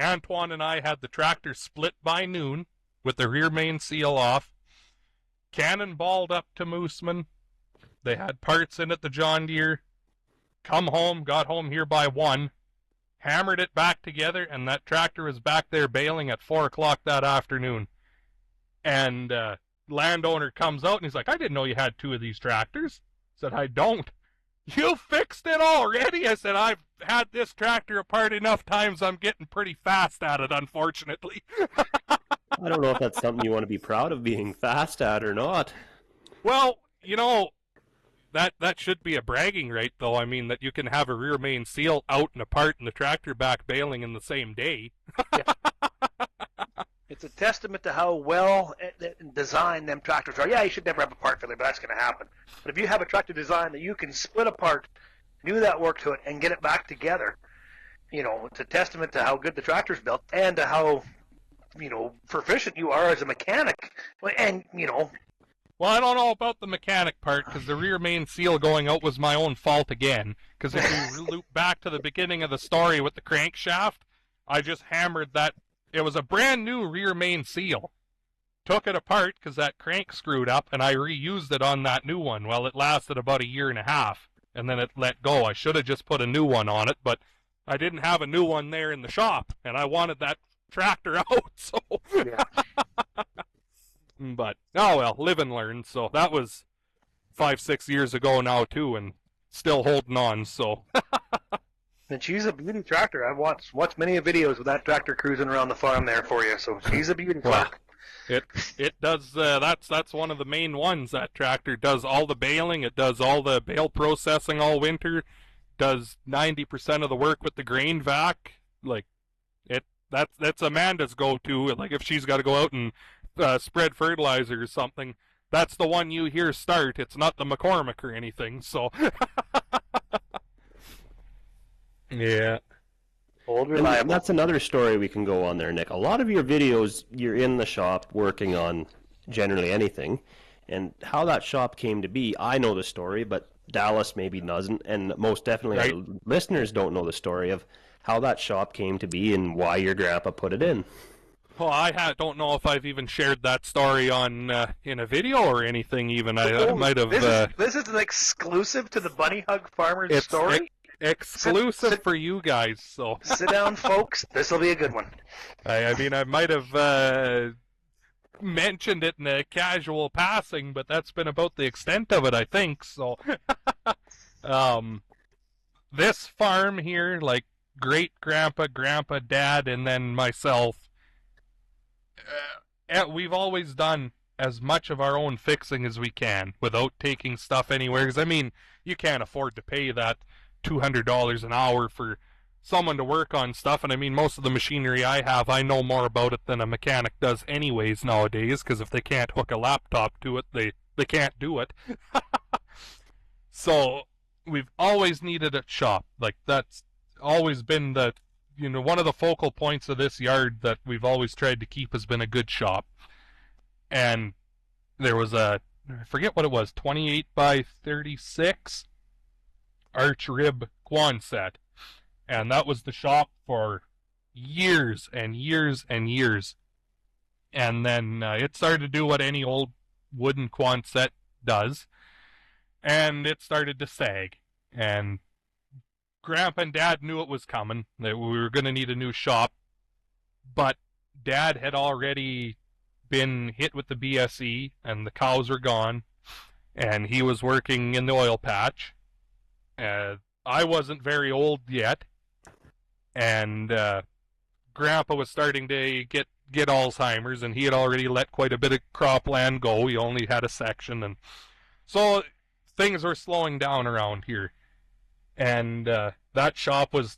Speaker 2: Antoine and I had the tractor split by noon with the rear main seal off, cannonballed up to Mooseman. They had parts in it, the John Deere. Got home here by 1, hammered it back together, and that tractor was back there baling at 4 o'clock that afternoon. And landowner comes out and he's like, I didn't know you had 2 of these tractors. I said, I don't. You fixed it already? I said, I've had this tractor apart enough times, I'm getting pretty fast at it, unfortunately.
Speaker 1: I don't know if that's something you want to be proud of being fast at or not.
Speaker 2: Well, that should be a bragging right, though. I mean, that you can have a rear main seal out and apart and the tractor back baling in the same day.
Speaker 3: Yeah. It's a testament to how well designed them tractors are. Yeah, you should never have a part failure, but that's going to happen. But if you have a tractor design that you can split apart, do that work to it, and get it back together, it's a testament to how good the tractor's built and to how, proficient you are as a mechanic. And,
Speaker 2: Well, I don't know about the mechanic part, because the rear main seal going out was my own fault again. Because if we loop back to the beginning of the story with the crankshaft, I just hammered that. It was a brand new rear main seal. Took it apart because that crank screwed up, and I reused it on that new one. Well, it lasted about 1.5 years, and then it let go. I should have just put a new one on it, but I didn't have a new one there in the shop, and I wanted that tractor out, so...
Speaker 3: Yeah.
Speaker 2: But, oh well, live and learn. So that was 5-6 years ago now, too, and still holding on, so...
Speaker 3: And she's a beauty tractor. I've watched many videos with that tractor cruising around the farm there for you. So she's a beauty tractor.
Speaker 2: It does. That's one of the main ones. That tractor does all the baling. It does all the bale processing all winter. Does 90% of the work with the grain vac. Like that's Amanda's go-to. Like if she's got to go out and spread fertilizer or something, that's the one you hear start. It's not the McCormick or anything. So. Yeah.
Speaker 3: Old reliable.
Speaker 1: And that's another story we can go on there, Nick. A lot of your videos, you're in the shop working on generally anything, and how that shop came to be, I know the story, but Dallas maybe doesn't, and most definitely
Speaker 2: right.
Speaker 1: Our listeners don't know the story of how that shop came to be and why your grandpa put it in.
Speaker 2: Well, I don't know if I've even shared that story on in a video or anything. Even I might have.
Speaker 3: This is an exclusive to the Bunny Hug Farmers story.
Speaker 2: Exclusive for you guys, so
Speaker 3: sit down, folks. This will be a good one.
Speaker 2: I mean, I might have mentioned it in a casual passing, but that's been about the extent of it, I think. So, this farm here, like great grandpa, dad, and then myself, we've always done as much of our own fixing as we can without taking stuff anywhere. Because I mean, you can't afford to pay that $200 an hour for someone to work on stuff. And I mean, most of the machinery I have, I know more about it than a mechanic does anyways nowadays, because if they can't hook a laptop to it, they can't do it. So we've always needed a shop. Like, that's always been one of the focal points of this yard that we've always tried to keep has been a good shop. And there was I forget what it was, 28 by 36 arch rib Quonset. And that was the shop for years and years and years. And then it started to do what any old wooden Quonset does. And it started to sag. And Grandpa and Dad knew it was coming, that we were going to need a new shop. But Dad had already been hit with the BSE, and the cows were gone. And he was working in the oil patch. I wasn't very old yet. And Grandpa was starting to get Alzheimer's, and he had already let quite a bit of cropland go. He only had a section, and so things were slowing down around here. And that shop was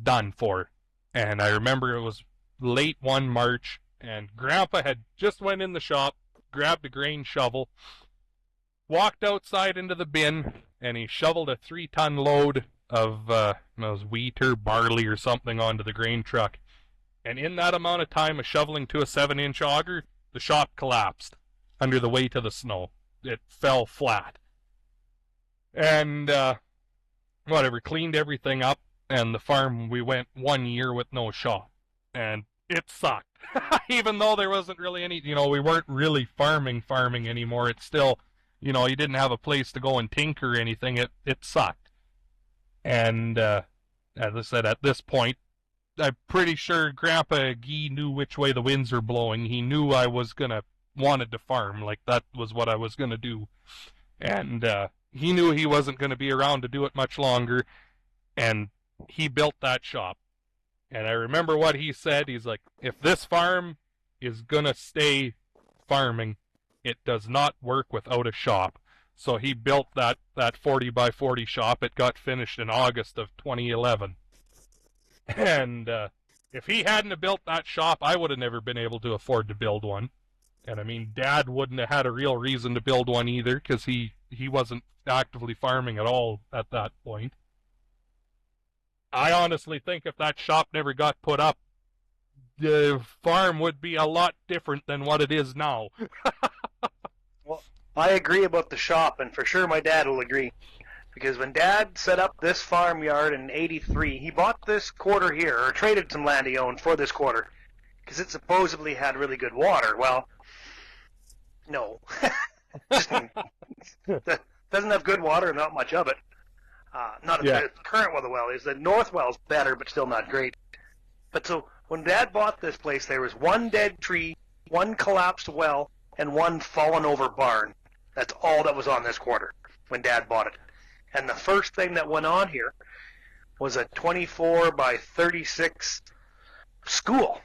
Speaker 2: done for. And I remember it was late one March, and Grandpa had just went in the shop, grabbed a grain shovel, walked outside into the bin, and he shoveled a 3-ton load of wheat or barley or something onto the grain truck. And in that amount of time of shoveling to a 7-inch auger, the shop collapsed under the weight of the snow. It fell flat. And cleaned everything up, and the farm, we went 1 year with no shop. And it sucked. Even though there wasn't really any, we weren't really farming anymore, it's still, you didn't have a place to go and tinker or anything, it sucked. And as I said, at this point, I'm pretty sure Grandpa Guy knew which way the winds were blowing. He knew I was wanted to farm, like that was what I was gonna do. And he knew he wasn't gonna be around to do it much longer, and he built that shop. And I remember what he said. He's like, if this farm is gonna stay farming, it does not work without a shop. So he built that 40 by 40 shop. It got finished in August of 2011. And if he hadn't have built that shop, I would have never been able to afford to build one. And I mean, Dad wouldn't have had a real reason to build one either, because he wasn't actively farming at all at that point. I honestly think if that shop never got put up, the farm would be a lot different than what it is now.
Speaker 3: Well, I agree about the shop, and for sure my dad will agree. Because when Dad set up this farmyard in '83, he bought this quarter here, or traded some land he owned for this quarter, because it supposedly had really good water. Well, no. Doesn't have good water, not much of it. Not as good as the current well is. The north well's better, but still not great. But so, when Dad bought this place, there was one dead tree, one collapsed well, and one fallen over barn. That's all that was on this quarter when Dad bought it. And the first thing that went on here was a 24 by 36 school.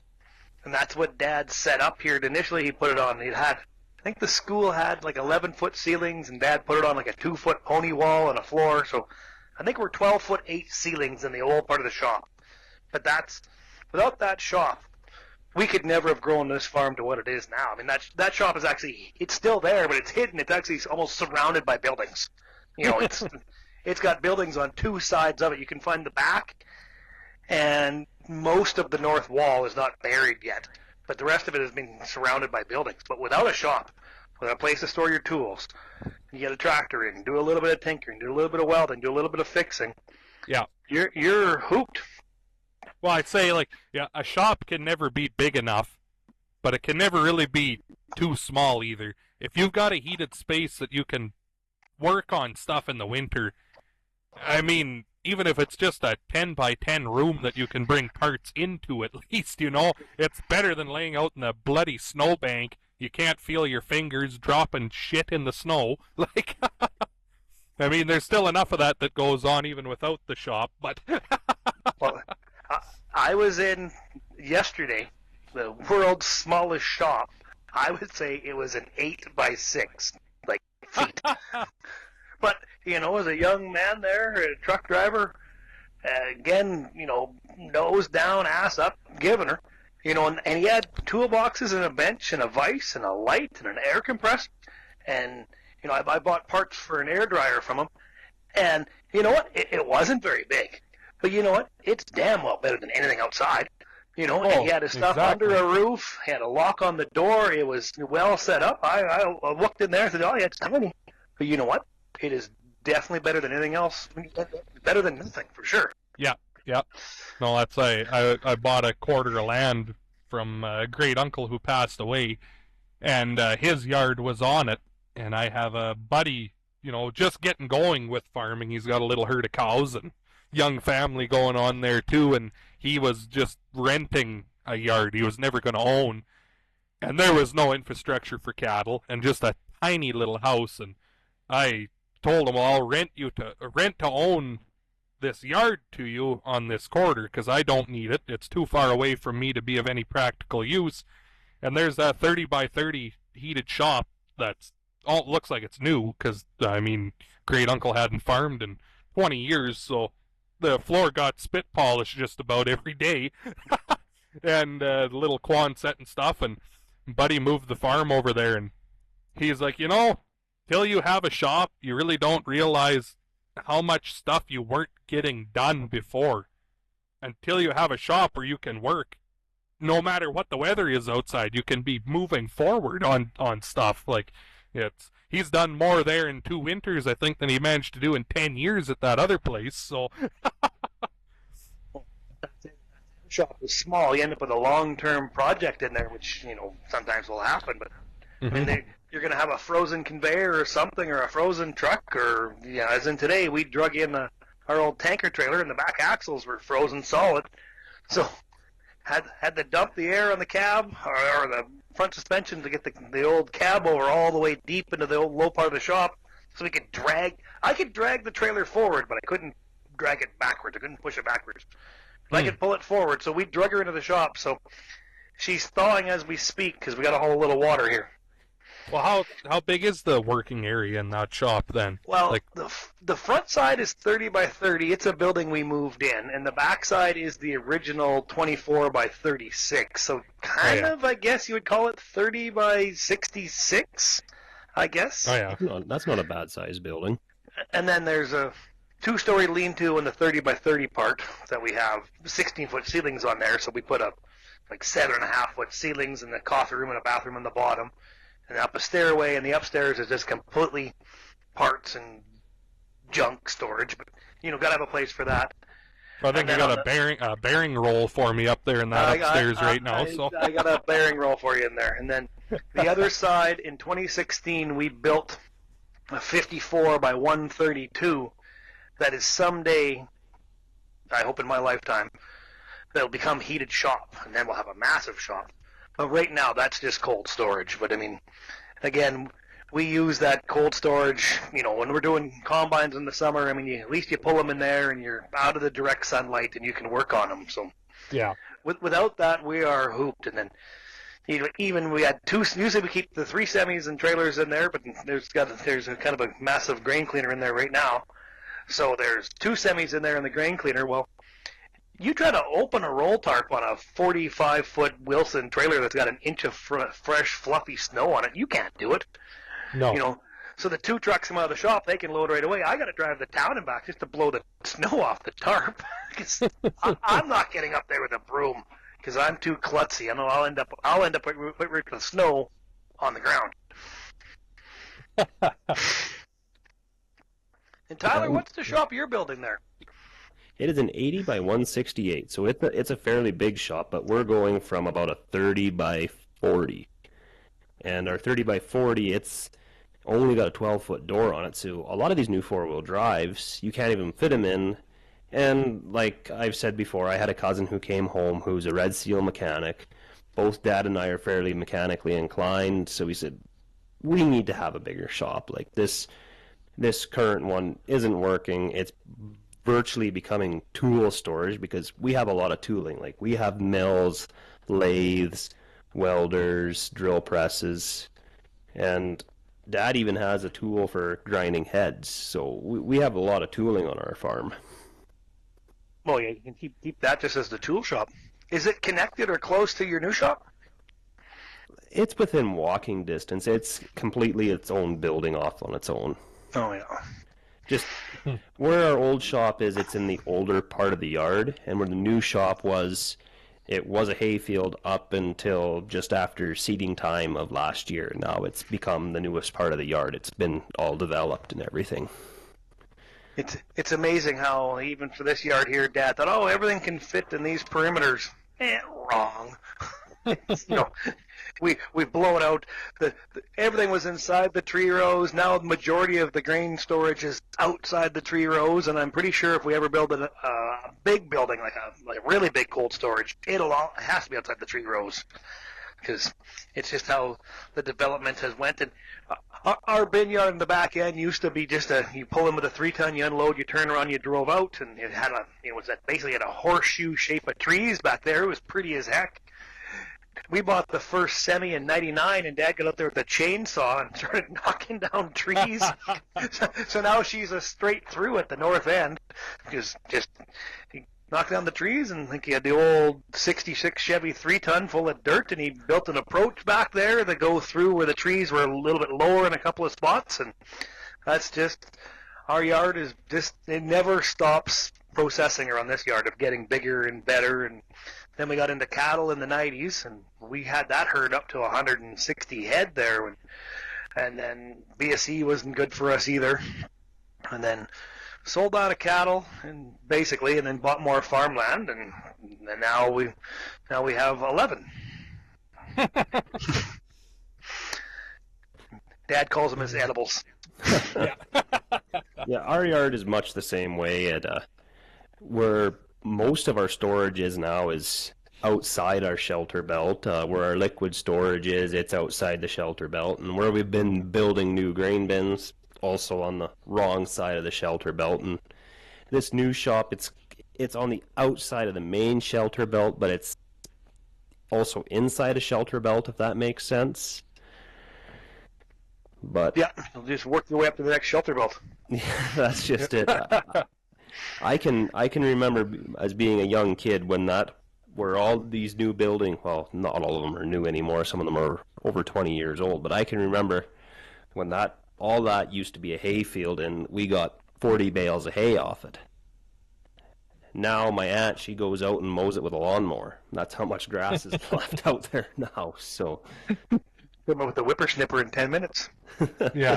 Speaker 3: And that's what Dad set up here. Initially, he put it on. I think the school had like 11-foot ceilings, and Dad put it on like a 2-foot pony wall and a floor. So I think we're 12-foot 8 ceilings in the old part of the shop. But without that shop, we could never have grown this farm to what it is now. I mean, that shop is actually, it's still there, but it's hidden. It's actually almost surrounded by buildings. It's got buildings on 2 sides of it. You can find the back, and most of the north wall is not buried yet. But the rest of it has been surrounded by buildings. But without a shop, without a place to store your tools, you get a tractor in, do a little bit of tinkering, do a little bit of welding, do a little bit of fixing.
Speaker 2: Yeah.
Speaker 3: You're hooped.
Speaker 2: Well, I'd say, a shop can never be big enough, but it can never really be too small either. If you've got a heated space that you can work on stuff in the winter, I mean, even if it's just a 10 by 10 room that you can bring parts into at least, it's better than laying out in a bloody snowbank. You can't feel your fingers dropping shit in the snow. I mean, there's still enough of that goes on even without the shop, but...
Speaker 3: Well, I was in yesterday, the world's smallest shop. I would say it was an 8 by 6 feet. But, as a young man there, a truck driver, again, nose down, ass up, giving her, and he had toolboxes and a bench and a vise and a light and an air compressor. And, I bought parts for an air dryer from him. And you know what? It wasn't very big. But you know what? It's damn well better than anything outside. And he had his stuff under a roof, he had a lock on the door, it was well set up. I looked in there and said, oh, yeah, it's tiny. But you know what? It is definitely better than anything else. Better than nothing, for sure.
Speaker 2: Yeah. No, that's I bought a quarter of land from a great uncle who passed away, and his yard was on it. And I have a buddy, just getting going with farming. He's got a little herd of cows and young family going on there too, and he was just renting a yard he was never going to own, and there was no infrastructure for cattle and just a tiny little house. And I told him, well, I'll rent to own this yard to you on this quarter because I don't need it. It's too far away from me to be of any practical use. And there's that 30 by 30 heated shop that's looks like it's new because, great uncle hadn't farmed in 20 years, so the floor got spit polished just about every day. And the little Quonset and stuff, and buddy moved the farm over there, and he's like, till you have a shop, you really don't realize how much stuff you weren't getting done before. Until you have a shop where you can work, no matter what the weather is outside, you can be moving forward on stuff. Like, he's done more there in 2 winters, I think, than he managed to do in 10 years at that other place, so...
Speaker 3: Shop is small. You end up with a long-term project in there, which, sometimes will happen, but you're going to have a frozen conveyor or something, or a frozen truck, or, as in today, we drug in our old tanker trailer, and the back axles were frozen solid, so had to dump the air on the cab, or the front suspension to get the old cab over all the way deep into the old low part of the shop, so we could I could drag the trailer forward, but I couldn't drag it backwards. I couldn't push it backwards. But I could pull it forward, so we drug her into the shop. So she's thawing as we speak because we got a whole little water here.
Speaker 2: Well, how big is the working area in that shop then?
Speaker 3: Well, the front side is 30 by 30. It's a building we moved in, and the back side is the original 24 by 36. So kind of, I guess you would call it 30 by 66, I guess.
Speaker 2: Oh yeah,
Speaker 1: no, that's not a bad size building.
Speaker 3: And then there's a 2-story lean-to in the 30 by 30 part that we have 16-foot ceilings on there, so we put up like 7.5-foot ceilings in the coffee room and a bathroom on the bottom, and up a stairway, and the upstairs is just completely parts and junk storage, but gotta have a place for that.
Speaker 2: I think you got a bearing roll for me up there in that upstairs right now. So
Speaker 3: I got a bearing roll for you in there, and then the other side in 2016 we built a 54 by 132. That is someday, I hope in my lifetime, that'll become heated shop, and then we'll have a massive shop. But right now, that's just cold storage. But again, we use that cold storage, when we're doing combines in the summer. At least you pull them in there, and you're out of the direct sunlight, and you can work on them. So
Speaker 2: yeah,
Speaker 3: without that, we are hooped. And then even we had usually we keep the 3 semis and trailers in there, but there's a kind of a massive grain cleaner in there right now. So there's 2 semis in there in the grain cleaner. Well, you try to open a roll tarp on a 45-foot Wilson trailer that's got an inch of fresh, fluffy snow on it. You can't do it.
Speaker 2: No.
Speaker 3: So the 2 trucks come out of the shop, they can load right away. I got to drive the town and back just to blow the snow off the tarp. Because I'm not getting up there with a broom because I'm too klutzy. I know I'll end up with the snow on the ground. And Tyler, what's the shop you're building there?
Speaker 1: It is an 80 by 168, so it's a fairly big shop, but we're going from about a 30 by 40. And our 30 by 40, it's only got a 12-foot door on it, so a lot of these new 4-wheel drives, you can't even fit them in. And like I've said before, I had a cousin who came home who's a Red Seal mechanic. Both Dad and I are fairly mechanically inclined, so we said, we need to have a bigger shop. Like this current one isn't working. It's virtually becoming tool storage because we have a lot of tooling. Like we have mills, lathes, welders, drill presses, and Dad even has a tool for grinding heads, so we have a lot of tooling on our farm.
Speaker 3: Well, yeah, you can keep that just as the tool shop. Is it connected or close to your new shop?
Speaker 1: It's within walking distance. It's completely its own building off on its own.
Speaker 3: Oh, yeah.
Speaker 1: Just where our old shop is, it's in the older part of the yard, and where the new shop was, it was a hayfield up until just after seeding time of last year. Now it's become the newest part of the yard. It's been all developed and everything.
Speaker 3: It's amazing how even for this yard here, Dad thought, oh, everything can fit in these perimeters. Wrong. We've blown out everything was inside the tree rows. Now the majority of the grain storage is outside the tree rows, and I'm pretty sure if we ever build a big building like a really big cold storage, it has to be outside the tree rows, because it's just how the development has went. And our bin yard in the back end used to be just you pull in with a 3-ton, you unload, you turn around, you drove out, and it had basically had a horseshoe shape of trees back there. It was pretty as heck. We bought the first semi in '99, and Dad got up there with a chainsaw and started knocking down trees. So now she's a straight through at the north end, because he knocked down the trees, and I think he had the old '66 Chevy 3-ton full of dirt, and he built an approach back there to go through where the trees were a little bit lower in a couple of spots, and that's just our yard is just it never stops processing around this yard of getting bigger and better. And then we got into cattle in the 90s, and we had that herd up to 160 head there. And then BSE wasn't good for us either. And then sold out of cattle, and then bought more farmland, and now we have 11. Dad calls them his edibles.
Speaker 1: Yeah, our yard is much the same way. Where most of our storage is now is outside our shelter belt. Where our liquid storage is, it's outside the shelter belt. And where we've been building new grain bins, also on the wrong side of the shelter belt. And this new shop, it's on the outside of the main shelter belt, but it's also inside a shelter belt, if that makes sense. But
Speaker 3: yeah, you'll just work your way up to the next shelter belt.
Speaker 1: Yeah, that's just it. I can remember as being a young kid where all these new buildings, well, not all of them are new anymore. Some of them are over 20 years old. But I can remember when all that used to be a hay field, and we got 40 bales of hay off it. Now my aunt, she goes out and mows it with a lawnmower. That's how much grass is left out there now. So,
Speaker 3: come up with the whippersnipper in 10 minutes.
Speaker 2: Yeah.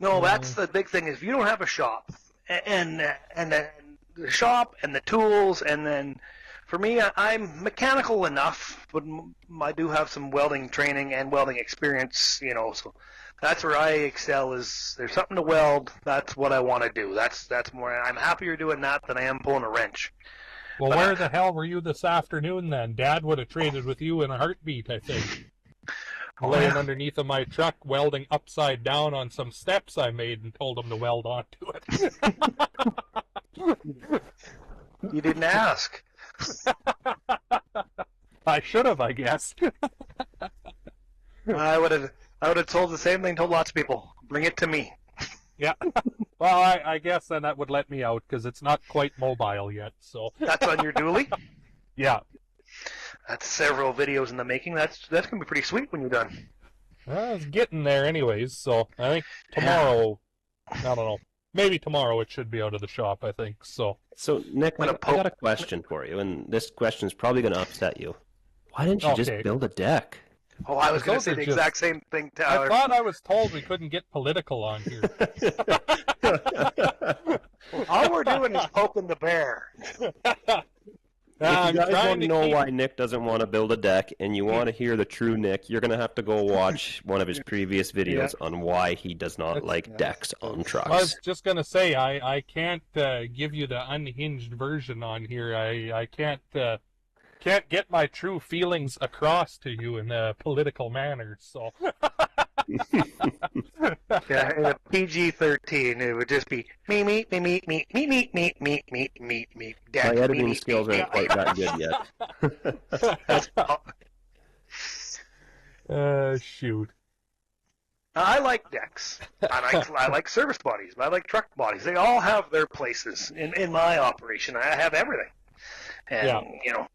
Speaker 3: No, that's the big thing. Is if you don't have a shop, and the shop and the tools, and then for me, I'm mechanical enough, but I do have some welding training and welding experience. So that's where I excel. Is there's something to weld? That's what I want to do. That's more. I'm happier doing that than I am pulling a wrench.
Speaker 2: Well, where the hell were you this afternoon then? Dad would have traded with you in a heartbeat, I think. Laying underneath of my truck, welding upside down on some steps I made, and told him to weld onto it.
Speaker 3: You didn't ask.
Speaker 2: I should have, I guess.
Speaker 3: I would have told the same thing. Told lots of people. Bring it to me.
Speaker 2: Yeah. Well, I guess then that would let me out, because it's not quite mobile yet. So
Speaker 3: that's on your dually?
Speaker 2: Yeah.
Speaker 3: That's several videos in the making. That's gonna be pretty sweet when you're done.
Speaker 1: Well,
Speaker 2: it's getting there anyways, so I think tomorrow, I don't know, maybe tomorrow it should be out of the shop, I think. So
Speaker 1: Nick, I got a question for you, and this question is probably going to upset you. Why didn't you just build a deck?
Speaker 3: Oh, I was going to say the exact same thing, Tyler.
Speaker 2: I thought I was told we couldn't get political on here.
Speaker 3: All we're doing is poking the bear.
Speaker 1: If you guys want to know why Nick doesn't want to build a deck, and you want to hear the true Nick, you're going to have to go watch one of his previous videos on why he does not like decks on trucks.
Speaker 2: I was just going to say, I can't give you the unhinged version on here. I can't get my true feelings across to you in a political manner, so...
Speaker 3: Yeah, in a PG-13, it would just be me.
Speaker 1: My editing skills aren't quite that good yet.
Speaker 2: Shoot.
Speaker 3: I like decks. I like service bodies. I like truck bodies. They all have their places in my operation. I have everything, and
Speaker 2: Yeah.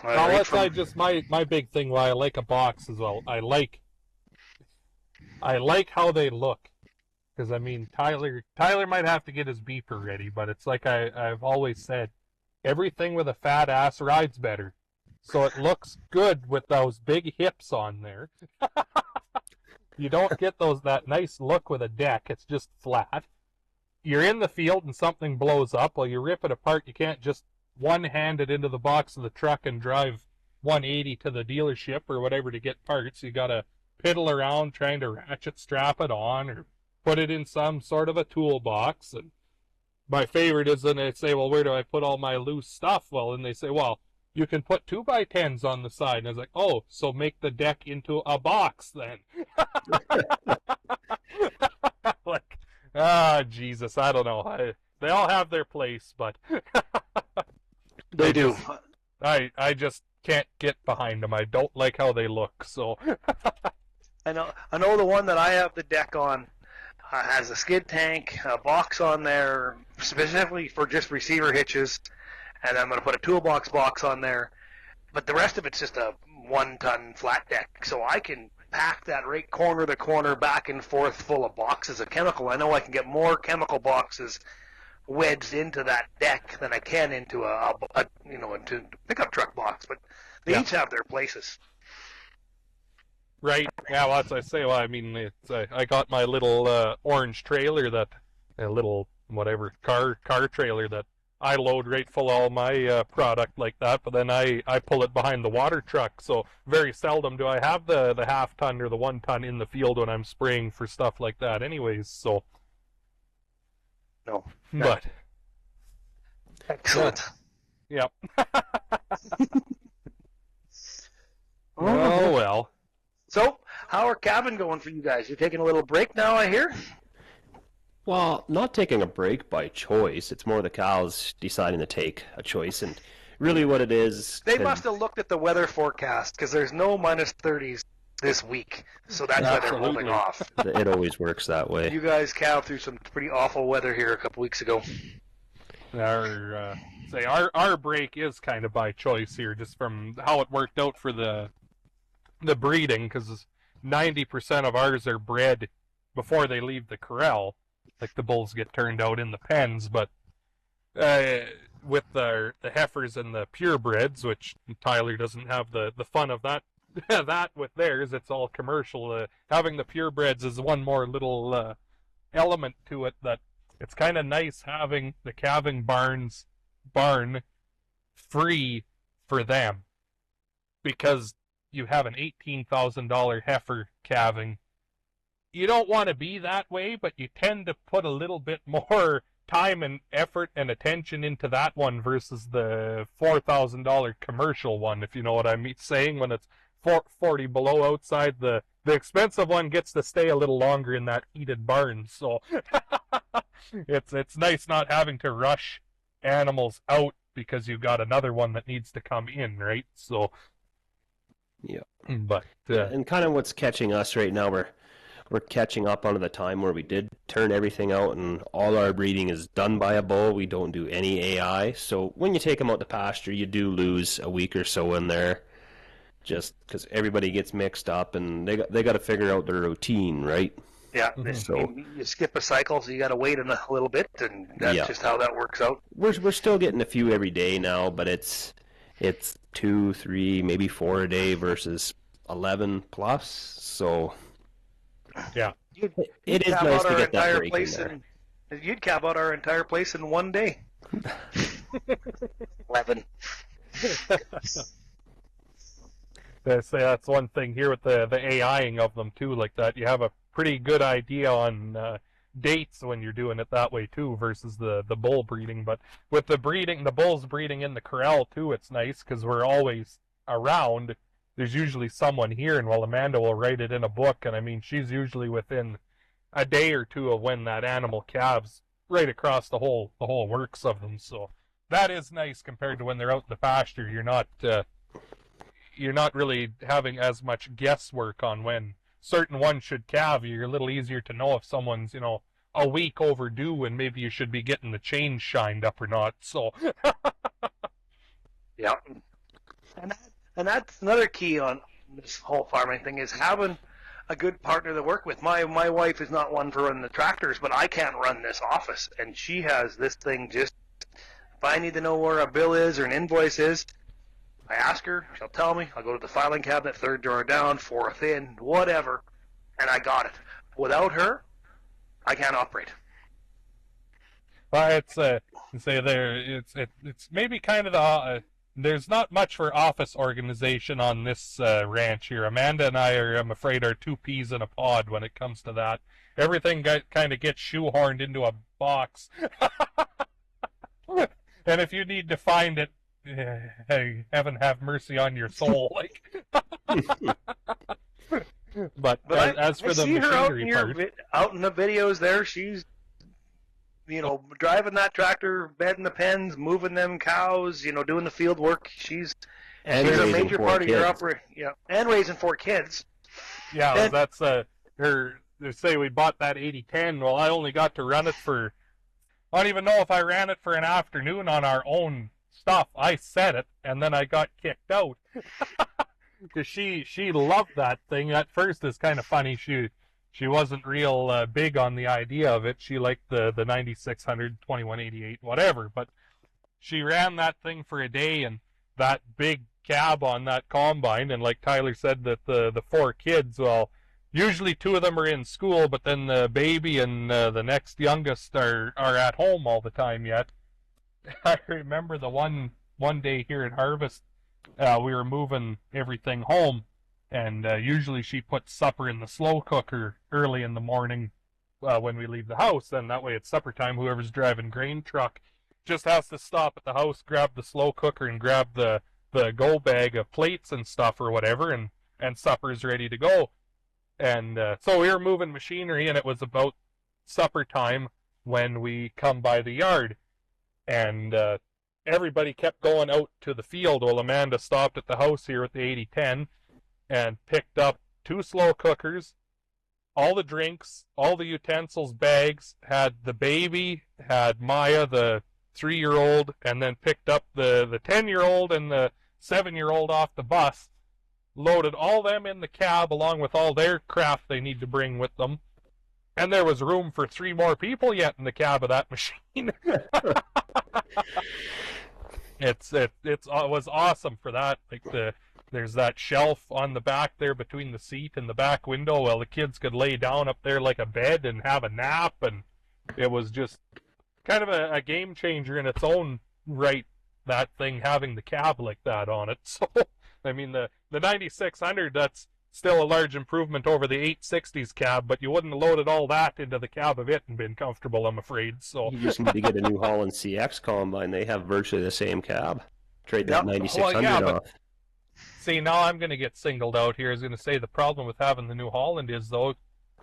Speaker 2: Well, that's just my big thing. Why I like a box as well. I like how they look. Because, I mean, Tyler might have to get his beeper ready, but it's like I've always said, everything with a fat ass rides better. So it looks good with those big hips on there. You don't get that nice look with a deck. It's just flat. You're in the field and something blows up. Well, you rip it apart. You can't just one-hand it into the box of the truck and drive 180 to the dealership or whatever to get parts. You gotta piddle around trying to ratchet strap it on or put it in some sort of a toolbox. And my favorite is when they say, well, where do I put all my loose stuff? Well, and they say, well, you can put 2x10s on the side. And I was like, oh, so make the deck into a box then. Like, Jesus, I don't know. They all have their place, but
Speaker 3: they do.
Speaker 2: I just can't get behind them. I don't like how they look. So
Speaker 3: I know the one that I have the deck on has a skid tank, a box on there specifically for just receiver hitches, and I'm going to put a toolbox box on there. But the rest of it's just a 1-ton flat deck, so I can pack that right corner to corner back and forth full of boxes of chemical. I know I can get more chemical boxes wedged into that deck than I can into into a pickup truck box, but they each have their places.
Speaker 2: Right. Yeah, well, as I say, well, I mean, I got my little orange trailer a little whatever car trailer that I load right full of all my product like that, but then I pull it behind the water truck, so very seldom do I have the half-ton or the 1-ton in the field when I'm spraying for stuff like that anyways, so.
Speaker 3: No.
Speaker 2: But.
Speaker 3: Excellent.
Speaker 2: Yep. Oh, well.
Speaker 3: So, how are cabin going for you guys? You're taking a little break now, I hear?
Speaker 1: Well, not taking a break by choice. It's more the cows deciding to take a choice. And really what it is...
Speaker 3: They must have looked at the weather forecast, because there's no minus 30s this week. So that's why they're holding off.
Speaker 1: It always works that way.
Speaker 3: You guys calved through some pretty awful weather here a couple weeks ago.
Speaker 2: Our break is kind of by choice here, just from how it worked out for the breeding, because 90% of ours are bred before they leave the corral. Like the bulls get turned out in the pens, but with the heifers and the purebreds, which Tyler doesn't have the fun of that with theirs, it's all commercial. Having the purebreds is one more little element to it that it's kind of nice having the calving barn free for them, because you have an $18,000 heifer calving. You don't want to be that way, but you tend to put a little bit more time and effort and attention into that one versus the $4,000 commercial one, if you know what I'm saying, when it's 40 below outside. The expensive one gets to stay a little longer in that heated barn, so it's nice not having to rush animals out because you've got another one that needs to come in, right? So
Speaker 1: yeah,
Speaker 2: but
Speaker 1: and kind of what's catching us right now, we're catching up onto the time where we did turn everything out and all our breeding is done by a bull. We don't do any AI. So when you take them out to pasture, you do lose a week or so in there, just because everybody gets mixed up and they got to figure out their routine, right?
Speaker 3: Yeah. So you skip a cycle, so you got to wait a little bit, and that's just how that works out.
Speaker 1: We're still getting a few every day now, but it's 2, 3, maybe 4 a day versus 11 plus. So.
Speaker 2: Yeah,
Speaker 1: it is nice to get that break in there.
Speaker 3: You'd calve out our entire place in one day. 11.
Speaker 2: That's one thing here with the AIing of them too, like that. You have a pretty good idea on dates when you're doing it that way too, versus the bull breeding. But with the bulls breeding in the corral too, it's nice because we're always around. There's usually someone here, and Amanda will write it in a book, and I mean, she's usually within a day or two of when that animal calves right across the whole works of them. So that is nice compared to when they're out in the pasture. You're not you're not really having as much guesswork on when certain ones should calve. You're a little easier to know if someone's, a week overdue and maybe you should be getting the chain shined up or not. So
Speaker 3: yeah, and that's another key on this whole farming thing is having a good partner to work with. My wife is not one for running the tractors, but I can't run this office, and she has this thing just. If I need to know where a bill is or an invoice is, I ask her, she'll tell me, I'll go to the filing cabinet, third drawer down, fourth in, whatever, and I got it. Without her, I can't operate.
Speaker 2: Well, it's maybe kind of the there's not much for office organization on this ranch here. Amanda and I I'm afraid, are two peas in a pod when it comes to that. Everything kind of gets shoehorned into a box. And if you need to find it, hey, heaven have mercy on your soul. But as for the machinery part,
Speaker 3: out in the videos there, she's driving that tractor, bedding the pens, moving them cows, doing the field work. She's a major part of your operation. Yeah, and raising 4 kids.
Speaker 2: Yeah, and that's her. They say we bought that 8010. Well, I only got to run it for. I don't even know if I ran it for an afternoon on our own stuff. I set it, and then I got kicked out. Because she loved that thing. At first, it's kind of funny. She wasn't real big on the idea of it. She liked the 9600, 2188, whatever. But she ran that thing for a day, and that big cab on that combine, and like Tyler said, that the 4 kids, well, usually 2 of them are in school, but then the baby and the next youngest are at home all the time yet. I remember the one day here at Harvest, we were moving everything home, and usually she puts supper in the slow cooker early in the morning when we leave the house, and that way it's supper time. Whoever's driving grain truck just has to stop at the house, grab the slow cooker, and grab the go bag of plates and stuff or whatever, and supper's ready to go. And so we were moving machinery, and it was about supper time when we come by the yard. And everybody kept going out to the field while Amanda stopped at the house here with the 8010 and picked up 2 slow cookers, all the drinks, all the utensils, bags, had the baby, had Maya, the 3-year-old, and then picked up the 10-year-old and the 7-year-old off the bus, loaded all them in the cab along with all their craft they need to bring with them, and there was room for 3 more people yet in the cab of that machine. It was awesome for that. There's that shelf on the back there between the seat and the back window. Well, the kids could lay down up there like a bed and have a nap, and it was just kind of a game changer in its own right, that thing having the cab like that on it. So, I mean, the 9600, that's still a large improvement over the 860s cab, but you wouldn't have loaded all that into the cab of it and been comfortable, I'm afraid. So
Speaker 1: you just need to get a New Holland CX combine. They have virtually the same cab. Trade that 9600 off.
Speaker 2: See, now I'm going to get singled out here. I was going to say the problem with having the New Holland is, though,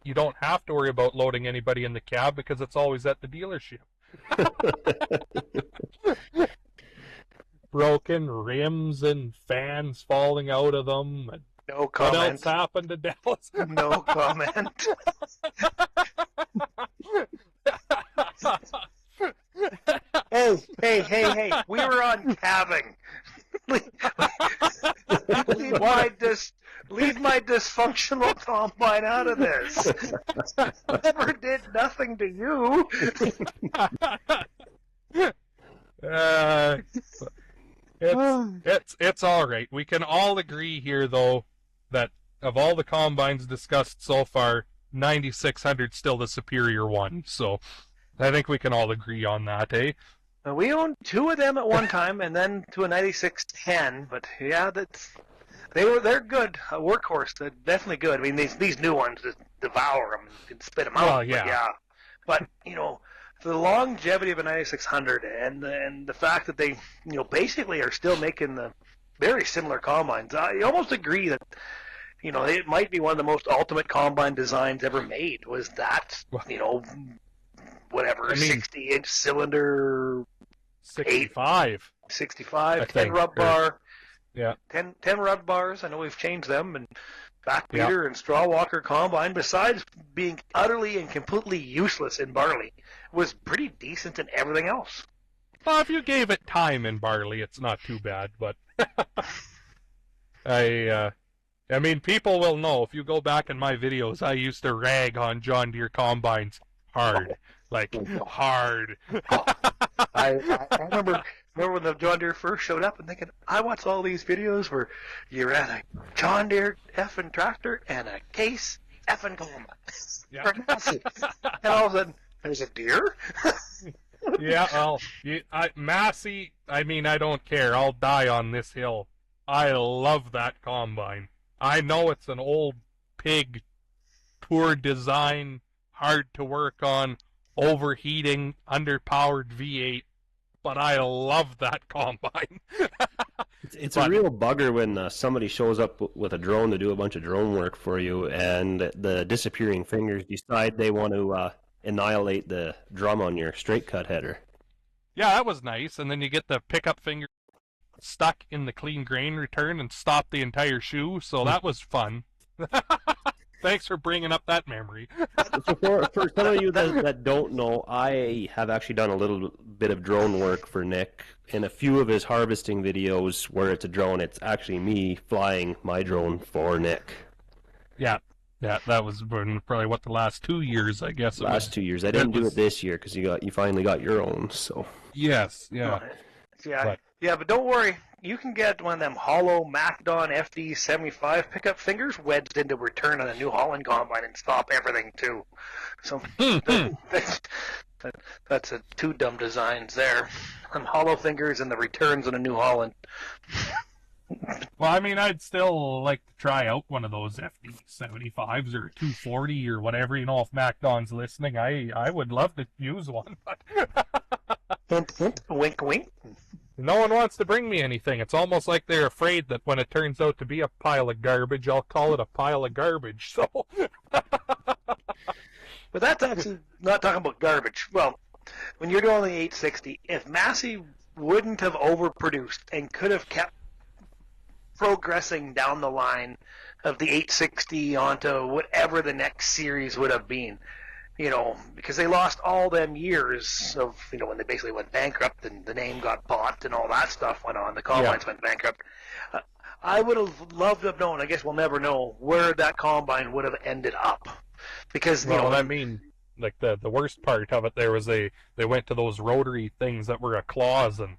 Speaker 2: you don't have to worry about loading anybody in the cab because it's always at the dealership. Broken rims and fans falling out of them.
Speaker 3: No comment.
Speaker 2: What else happened to Dallas?
Speaker 3: No comment. Hey. We were on calving. Leave my dysfunctional combine out of this. Never did nothing to you.
Speaker 2: It's all right. We can all agree here, though, that of all the combines discussed so far, 9600 is still the superior one. So I think we can all agree on that, eh?
Speaker 3: We owned 2 of them at one time, and then to a 9610. But yeah, they're good. A workhorse, they're definitely good. I mean, these new ones just devour them and spit them out.
Speaker 2: Well, yeah.
Speaker 3: But for the longevity of a 9600 and the fact that they basically are still making the very similar combines, I almost agree that it might be one of the most ultimate combine designs ever made. Was that 60-inch cylinder,
Speaker 2: 65,
Speaker 3: 10 rub bar.
Speaker 2: Yeah.
Speaker 3: 10 rub bars. I know we've changed them, and back beater and straw walker combine, besides being utterly and completely useless in barley, was pretty decent in everything else.
Speaker 2: Well, if you gave it time in barley, it's not too bad, but I mean, people will know. If you go back in my videos, I used to rag on John Deere combines hard. Hard.
Speaker 3: I remember when the John Deere first showed up and thinking, I watched all these videos where you ran a John Deere effing tractor and a Case effing combine.
Speaker 2: Yeah.
Speaker 3: And all of a sudden, there's a deer?
Speaker 2: Yeah, well, Massey, I mean, I don't care. I'll die on this hill. I love that combine. I know it's an old pig, poor design, hard to work on, overheating, underpowered V8, but I love that combine.
Speaker 1: It's a real bugger when somebody shows up with a drone to do a bunch of drone work for you, and the disappearing fingers decide they want to annihilate the drum on your straight cut header.
Speaker 2: Yeah, that was nice, and then you get the pickup finger stuck in the clean grain return and stop the entire shoe, so that was fun. Thanks for bringing up that memory.
Speaker 1: So for some of you that don't know, I have actually done a little bit of drone work for Nick. In a few of his harvesting videos where it's a drone, it's actually me flying my drone for Nick.
Speaker 2: Yeah, that was probably the last 2 years, I guess.
Speaker 1: Last 2 years. I didn't do it this year because you finally got your own. So.
Speaker 2: Yes, yeah.
Speaker 3: But don't worry. You can get one of them hollow MacDon FD75 pickup fingers wedged into return on a New Holland combine and stop everything too. So that's a two dumb designs there. On hollow fingers and the returns on a New Holland.
Speaker 2: Well, I mean, I'd still like to try out one of those FD75s or 240 or whatever. You know, if MacDon's listening, I would love to use one. But
Speaker 3: hint, hint, wink, wink.
Speaker 2: No one wants to bring me anything. It's almost like they're afraid that when it turns out to be a pile of garbage, I'll call it a pile of garbage. So,
Speaker 3: but that's actually not talking about garbage. Well, when you're doing the 860, if Massey wouldn't have overproduced and could have kept progressing down the line of the 860 onto whatever the next series would have been, you know, because they lost all them years of, you know, when they basically went bankrupt and the name got bought and all that stuff went on. The combines went bankrupt. I would have loved to have known, I guess we'll never know, where that combine would have ended up. Because, you know,
Speaker 2: I mean, like the worst part of it there was they went to those rotary things that were a claws, and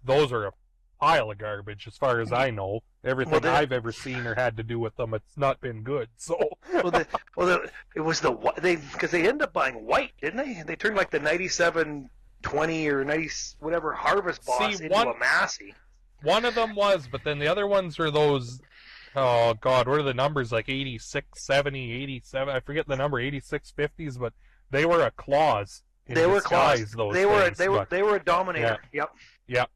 Speaker 2: those are a pile of garbage as far as I know. Everything I've ever seen or had to do with them, it's not been good. So it was because they ended up buying white, didn't they? They turned like the 9720 or 90 whatever Harvest Boss into a Massey. One of them was, but then the other ones are those. Oh God, what are the numbers? Like 86, 70, 87. I forget the number, 8650s, but they were a claws.
Speaker 3: They were claws. They were a Dominator.
Speaker 2: Yeah.
Speaker 3: Yep.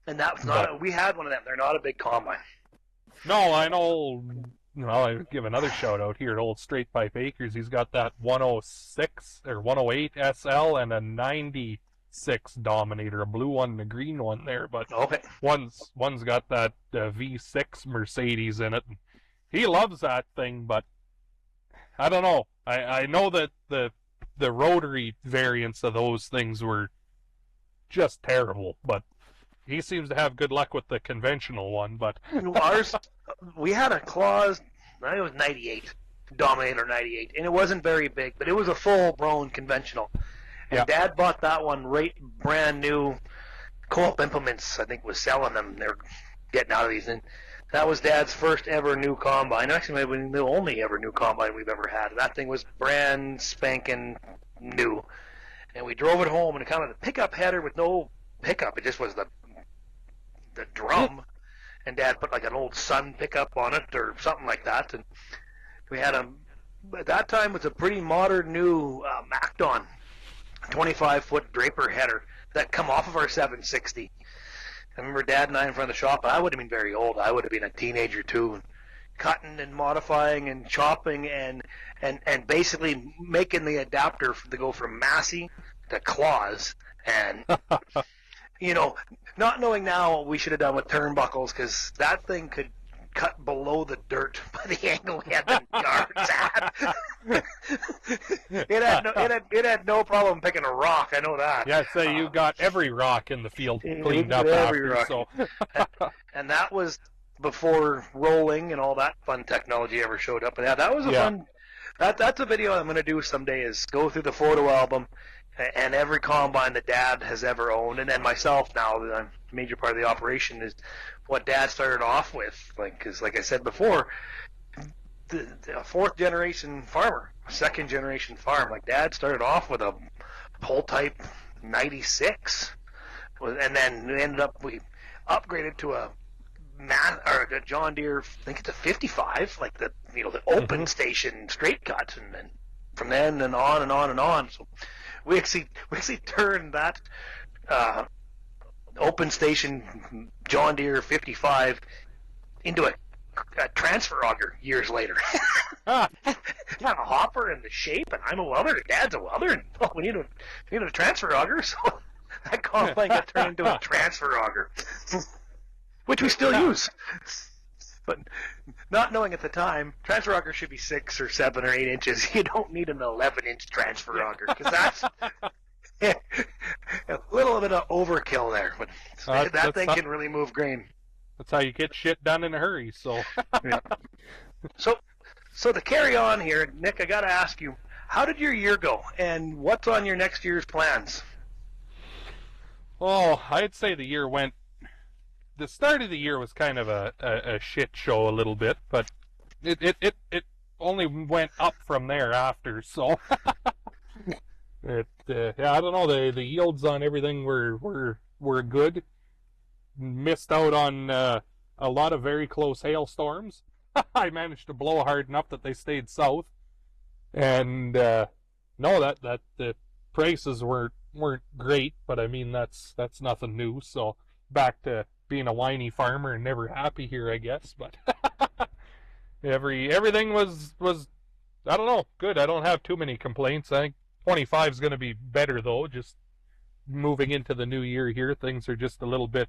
Speaker 3: And that was not. We had one of them. They're not a big combine.
Speaker 2: No, I know. Well, I give another shout out here at Old Straight Pipe Acres. He's got that 106 or 108 SL and a 96 Dominator, a blue one and a green one there. But one's got that V6 Mercedes in it. He loves that thing, but I don't know. I know that the rotary variants of those things were just terrible, but he seems to have good luck with the conventional one. But
Speaker 3: ours, we had a claws. I think it was 98 Dominator 98, and it wasn't very big, but it was a full-blown conventional. And Dad bought that one right brand new. Co-op Implements, I think, was selling them. They're getting out of these, and that was Dad's first ever new combine. Actually, maybe the only ever new combine we've ever had. That thing was brand spanking new, and we drove it home, and it kind of the pickup header with no pickup. It just was the drum, and Dad put like an old Sun pickup on it or something like that, and we had at that time it was a pretty modern new MacDon 25-foot Draper header that come off of our 760. I remember Dad and I in front of the shop. I would have been very old. I would have been a teenager too, and cutting and modifying and chopping and basically making the adapter to go from Massey to claws, and you know, not knowing now what we should have done with turnbuckles, because that thing could cut below the dirt by the angle we had the yards at. it had no problem picking a rock. I know that.
Speaker 2: Yeah, so you got every rock in the field cleaned up
Speaker 3: every
Speaker 2: after.
Speaker 3: rock.
Speaker 2: So.
Speaker 3: And that was before rolling and all that fun technology ever showed up. And yeah, that was a fun. That's a video I'm going to do someday. Is go through the photo album and every combine that Dad has ever owned, and then myself now that I'm a major part of the operation is what Dad started off with. Because like I said before, the fourth generation farmer, second generation farm. Like Dad started off with a pull type 96, and then we upgraded to a John Deere, I think it's a 55, like the open station straight cut, and then from then and on and on and on. So we actually turned that open station John Deere 55 into a transfer auger years later. Got a hopper and the shape, and I'm a welder. Dad's a welder, and we need a transfer auger. So that combine got turned into a transfer auger. Which we still use. But not knowing at the time, transfer auger should be 6 or 7 or 8 inches. You don't need an 11-inch transfer auger, because that's a little bit of overkill there. But that thing can really move grain.
Speaker 2: That's how you get shit done in a hurry. So,
Speaker 3: yeah. So to carry on here, Nick, I got to ask you, how did your year go, and what's on your next year's plans?
Speaker 2: Oh, I'd say the year went. The start of the year was kind of a shit show a little bit, but it only went up from there after. So I don't know. The yields on everything were good. Missed out on a lot of very close hailstorms. I managed to blow hard enough that they stayed south, and no, that the prices weren't great, but I mean that's nothing new. So back to being a whiny farmer and never happy here, I guess. But everything was I don't know, good. I don't have too many complaints. I think 25 is going to be better though. Just moving into the new year here, things are just a little bit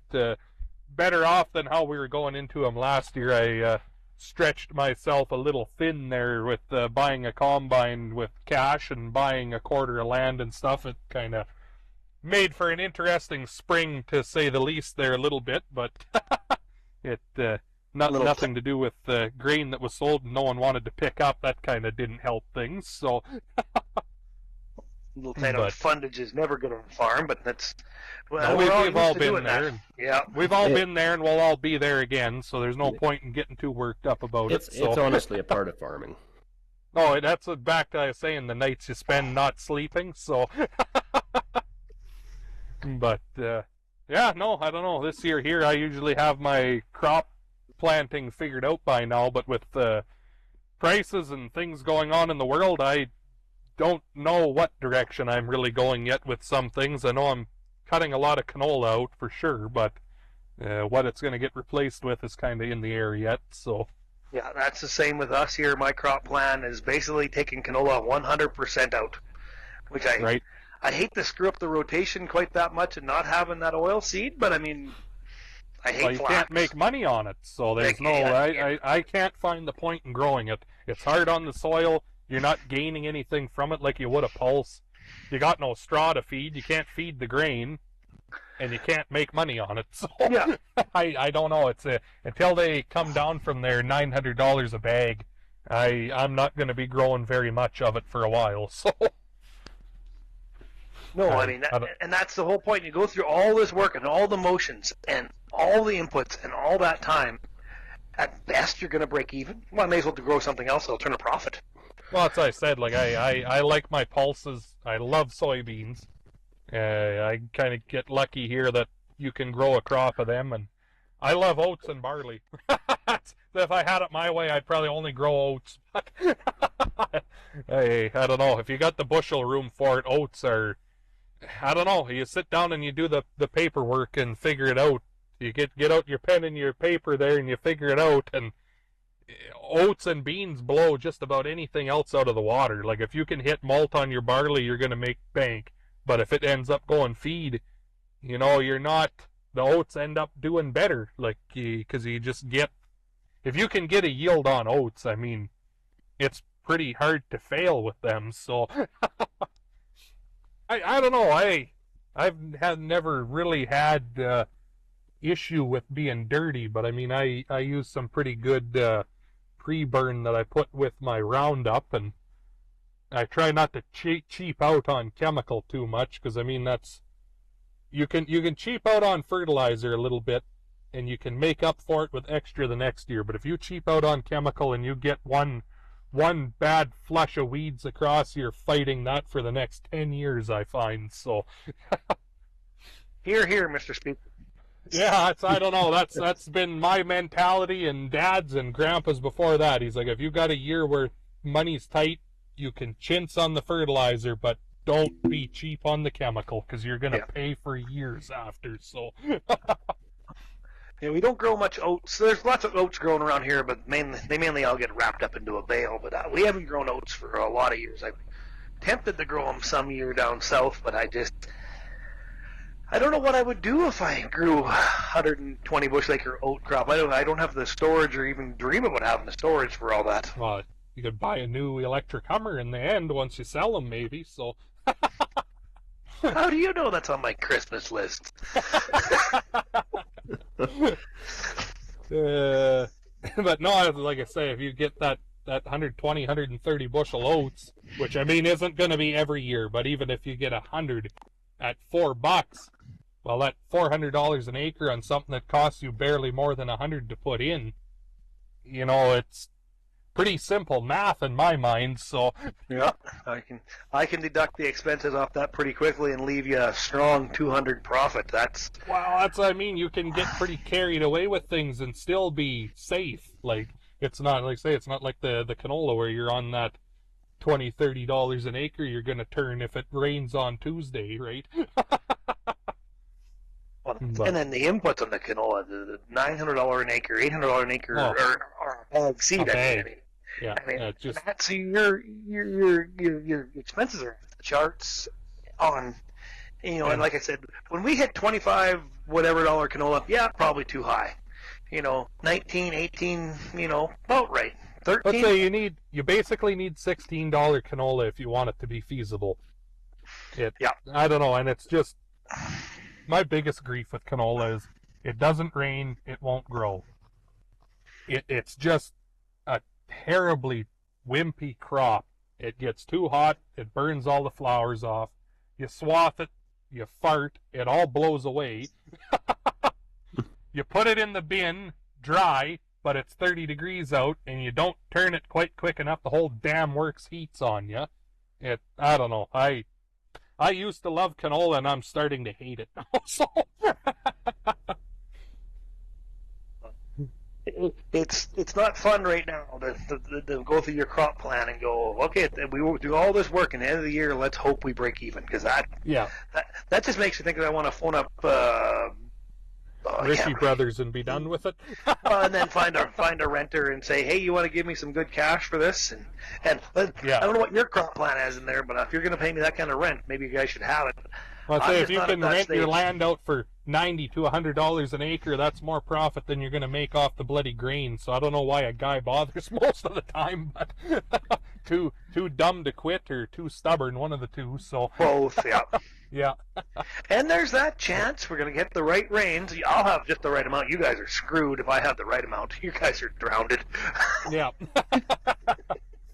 Speaker 2: better off than how we were going into them last year. I stretched myself a little thin there with buying a combine with cash and buying a quarter of land and stuff. It kind of made for an interesting spring, to say the least, there a little bit, but it nothing to do with grain that was sold and no one wanted to pick up. That kind of didn't help things. So
Speaker 3: little kind of fundage is never going to farm, but that's
Speaker 2: we've all been there.
Speaker 3: Yeah,
Speaker 2: we've all been there, and we'll all be there again. So there's no point in getting too worked up about it.
Speaker 1: It's honestly a part of farming.
Speaker 2: Oh, that's back to I was saying, the nights you spend not sleeping. So. But, yeah, no, I don't know. This year here, I usually have my crop planting figured out by now, but with prices and things going on in the world, I don't know what direction I'm really going yet with some things. I know I'm cutting a lot of canola out for sure, but what it's going to get replaced with is kind of in the air yet, so.
Speaker 3: Yeah, that's the same with us here. My crop plan is basically taking canola 100% out, which I hate to screw up the rotation quite that much and not having that oil seed, but I mean, I hate
Speaker 2: flax. You can't make money on it, so there's I can't find the point in growing it. It's hard on the soil. You're not gaining anything from it like you would a pulse. You got no straw to feed. You can't feed the grain, and you can't make money on it. So
Speaker 3: yeah.
Speaker 2: I don't know. It's until they come down from their $900 a bag, I'm not going to be growing very much of it for a while. So.
Speaker 3: No, I mean, and that's the whole point. You go through all this work and all the motions and all the inputs and all that time. At best, you're going to break even. Well, I may as well grow something else that'll turn a profit.
Speaker 2: Well, that's what I said. Like I like my pulses. I love soybeans. I kind of get lucky here that you can grow a crop of them, and I love oats and barley. If I had it my way, I'd probably only grow oats. Hey, I don't know. If you got the bushel room for it, oats are. I don't know. You sit down and you do the paperwork and figure it out. You get out your pen and your paper there and you figure it out. And oats and beans blow just about anything else out of the water. Like if you can hit malt on your barley, you're going to make bank. But if it ends up going feed, you know, you're not, the oats end up doing better, like, because you just get, if you can get a yield on oats, I mean, it's pretty hard to fail with them, so, I don't know, I've never really had, issue with being dirty, but I mean, I use some pretty good pre-burn that I put with my Roundup, and I try not to cheap out on chemical too much, because I mean, that's, you can cheap out on fertilizer a little bit, and you can make up for it with extra the next year, but if you cheap out on chemical and you get one bad flush of weeds across, you're fighting that for the next 10 years, I find, so.
Speaker 3: Hear, hear, Mr. Speaker.
Speaker 2: Yeah, I don't know. That's been my mentality, and Dad's and Grandpa's before that. He's like, if you got a year where money's tight, you can chintz on the fertilizer, but don't be cheap on the chemical, because you're gonna pay for years after. So.
Speaker 3: Yeah, we don't grow much oats. There's lots of oats growing around here, but they mainly all get wrapped up into a bale. But we haven't grown oats for a lot of years. I've tempted to grow them some year down south, but I don't know what I would do if I grew 120 bushel acre oat crop. I don't have the storage or even dream about having the storage for all that.
Speaker 2: Well, you could buy a new electric Hummer in the end once you sell them, maybe. So.
Speaker 3: How do you know that's on my Christmas list?
Speaker 2: But no, like I say, if you get that 120, 130 bushel oats, which I mean isn't going to be every year, but even if you get 100 at $4, well, that $400 an acre on something that costs you barely more than 100 to put in, you know, it's pretty simple math in my mind. So
Speaker 3: yeah, I can deduct the expenses off that pretty quickly and leave you a strong 200 profit. That's
Speaker 2: what I mean. You can get pretty carried away with things and still be safe. Like, it's not like it's not like the canola where you're on that $20-30 an acre you're gonna turn if it rains on Tuesday, right?
Speaker 3: Well, and then the inputs on the canola, the $900 an acre, $800 an acre, or a bag seed. I mean,
Speaker 2: yeah,
Speaker 3: I mean,
Speaker 2: just
Speaker 3: that's your expenses are off the charts on, you know. And like I said, when we hit 25 whatever dollar canola, yeah, probably too high. You know, 19, 18, you know, about right. 13.
Speaker 2: Let's say you basically need $16 canola if you want it to be feasible. I don't know, and it's just my biggest grief with canola is it doesn't rain, it won't grow. It's just a terribly wimpy crop. It gets too hot, it burns all the flowers off. You swath it, you fart, it all blows away. You put it in the bin, dry, but it's 30 degrees out, and you don't turn it quite quick enough, the whole damn works heats on you. I don't know. I used to love canola, and I'm starting to hate it now. So
Speaker 3: it's not fun right now to go through your crop plan and go, okay, we will do all this work, and at the end of the year, let's hope we break even, because that just makes you think that I want to phone up
Speaker 2: Rishi Brothers and be done with it.
Speaker 3: And then find a renter and say, hey, you want to give me some good cash for this? And I don't know what your crop plan is in there, but if you're going to pay me that kind of rent, maybe you guys should have it.
Speaker 2: Well, I'd say if you can rent your land out for $90 to $100 an acre, that's more profit than you're going to make off the bloody grain. So I don't know why a guy bothers most of the time, but too dumb to quit or too stubborn, one of the two. So
Speaker 3: both, yeah.
Speaker 2: Yeah.
Speaker 3: And there's that chance we're going to get the right rains. I'll have just the right amount. You guys are screwed if I have the right amount. You guys are drowned.
Speaker 2: Yeah.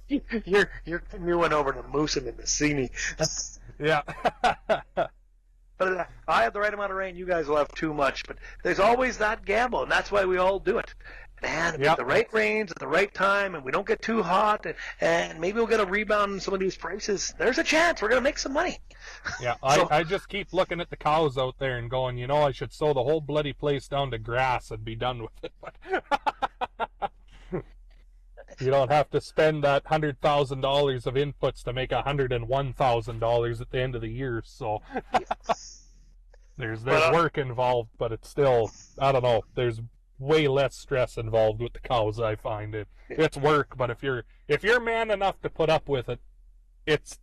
Speaker 3: You're canoeing over to Moosin in the Sini.
Speaker 2: Yeah.
Speaker 3: But I have the right amount of rain. You guys will have too much. But there's always that gamble, and that's why we all do it. Man, if we get the right rains at the right time, and we don't get too hot, and maybe we'll get a rebound in some of these prices, there's a chance we're going to make some money.
Speaker 2: Yeah, I just keep looking at the cows out there and going, you know, I should sow the whole bloody place down to grass and be done with it. But you don't have to spend that $100,000 of inputs to make $101,000 at the end of the year. So there's work involved, but it's still, I don't know, there's way less stress involved with the cows. I find it's work, but if you're man enough to put up with it, it's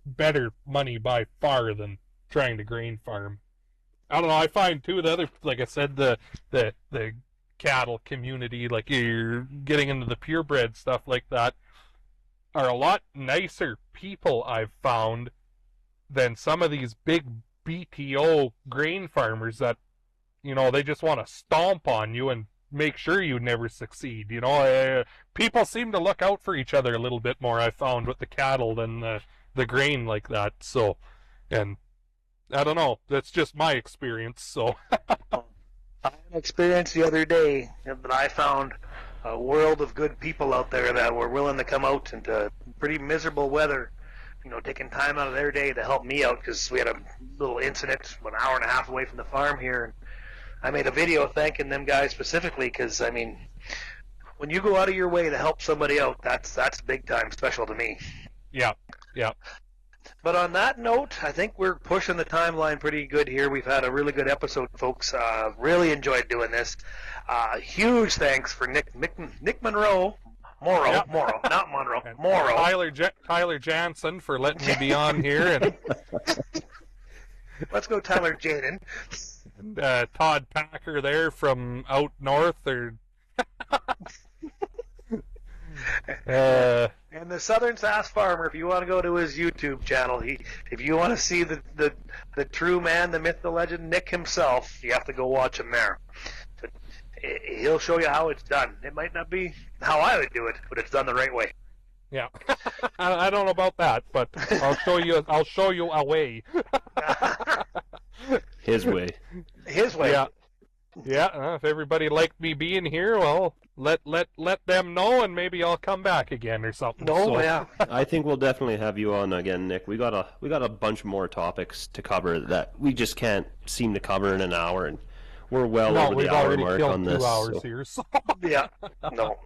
Speaker 2: better money by far than trying to grain farm. I don't know. I find too the other, like I said, the cattle community, like you're getting into the purebred stuff like that, are a lot nicer people I've found than some of these big BTO grain farmers that, they just want to stomp on you and make sure you never succeed. People seem to look out for each other a little bit more, I found, with the cattle than the grain like that. So, and I don't know. That's just my experience. So,
Speaker 3: I had an experience the other day that I found a world of good people out there that were willing to come out into pretty miserable weather, taking time out of their day to help me out because we had a little incident an hour and a half away from the farm here. And I made a video thanking them guys specifically because, I mean, when you go out of your way to help somebody out, that's big time special to me.
Speaker 2: yeah.
Speaker 3: But on that note, I think we're pushing the timeline pretty good here. We've had a really good episode, folks. Really enjoyed doing this. Huge thanks for Nick Moreau. Morrow,
Speaker 2: Yep.
Speaker 3: Morrow, not Monroe.
Speaker 2: And
Speaker 3: Morrow.
Speaker 2: Tyler Jansen for letting me be on here, and
Speaker 3: Let's go Tyler Jaden.
Speaker 2: Todd Packer there from out north, or
Speaker 3: And the Southern Sask Farmer, if you want to go to his YouTube channel, if you want to see the true man, the myth, the legend, Nick himself, you have to go watch him there. But he'll show you how it's done. It might not be how I would do it, but it's done the right way.
Speaker 2: yeah. I don't know about that, but I'll show you a way.
Speaker 1: His way.
Speaker 3: His way.
Speaker 2: Yeah. Yeah, if everybody liked me being here, well, let them know, and maybe I'll come back again or something.
Speaker 3: Yeah.
Speaker 1: I think we'll definitely have you on again, Nick. We got a bunch more topics to cover that we just can't seem to cover in an hour, and we're well over
Speaker 2: we've
Speaker 1: the hour
Speaker 2: already
Speaker 1: mark
Speaker 2: killed
Speaker 1: on this.
Speaker 2: 2 hours
Speaker 1: So.
Speaker 2: here. So.
Speaker 3: Yeah. No.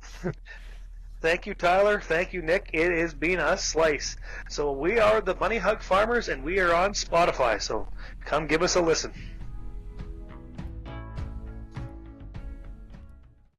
Speaker 3: Thank you, Tyler. Thank you, Nick. It has been a slice. So we are the Bunny Hug Farmers, and we are on Spotify. So come give us a listen.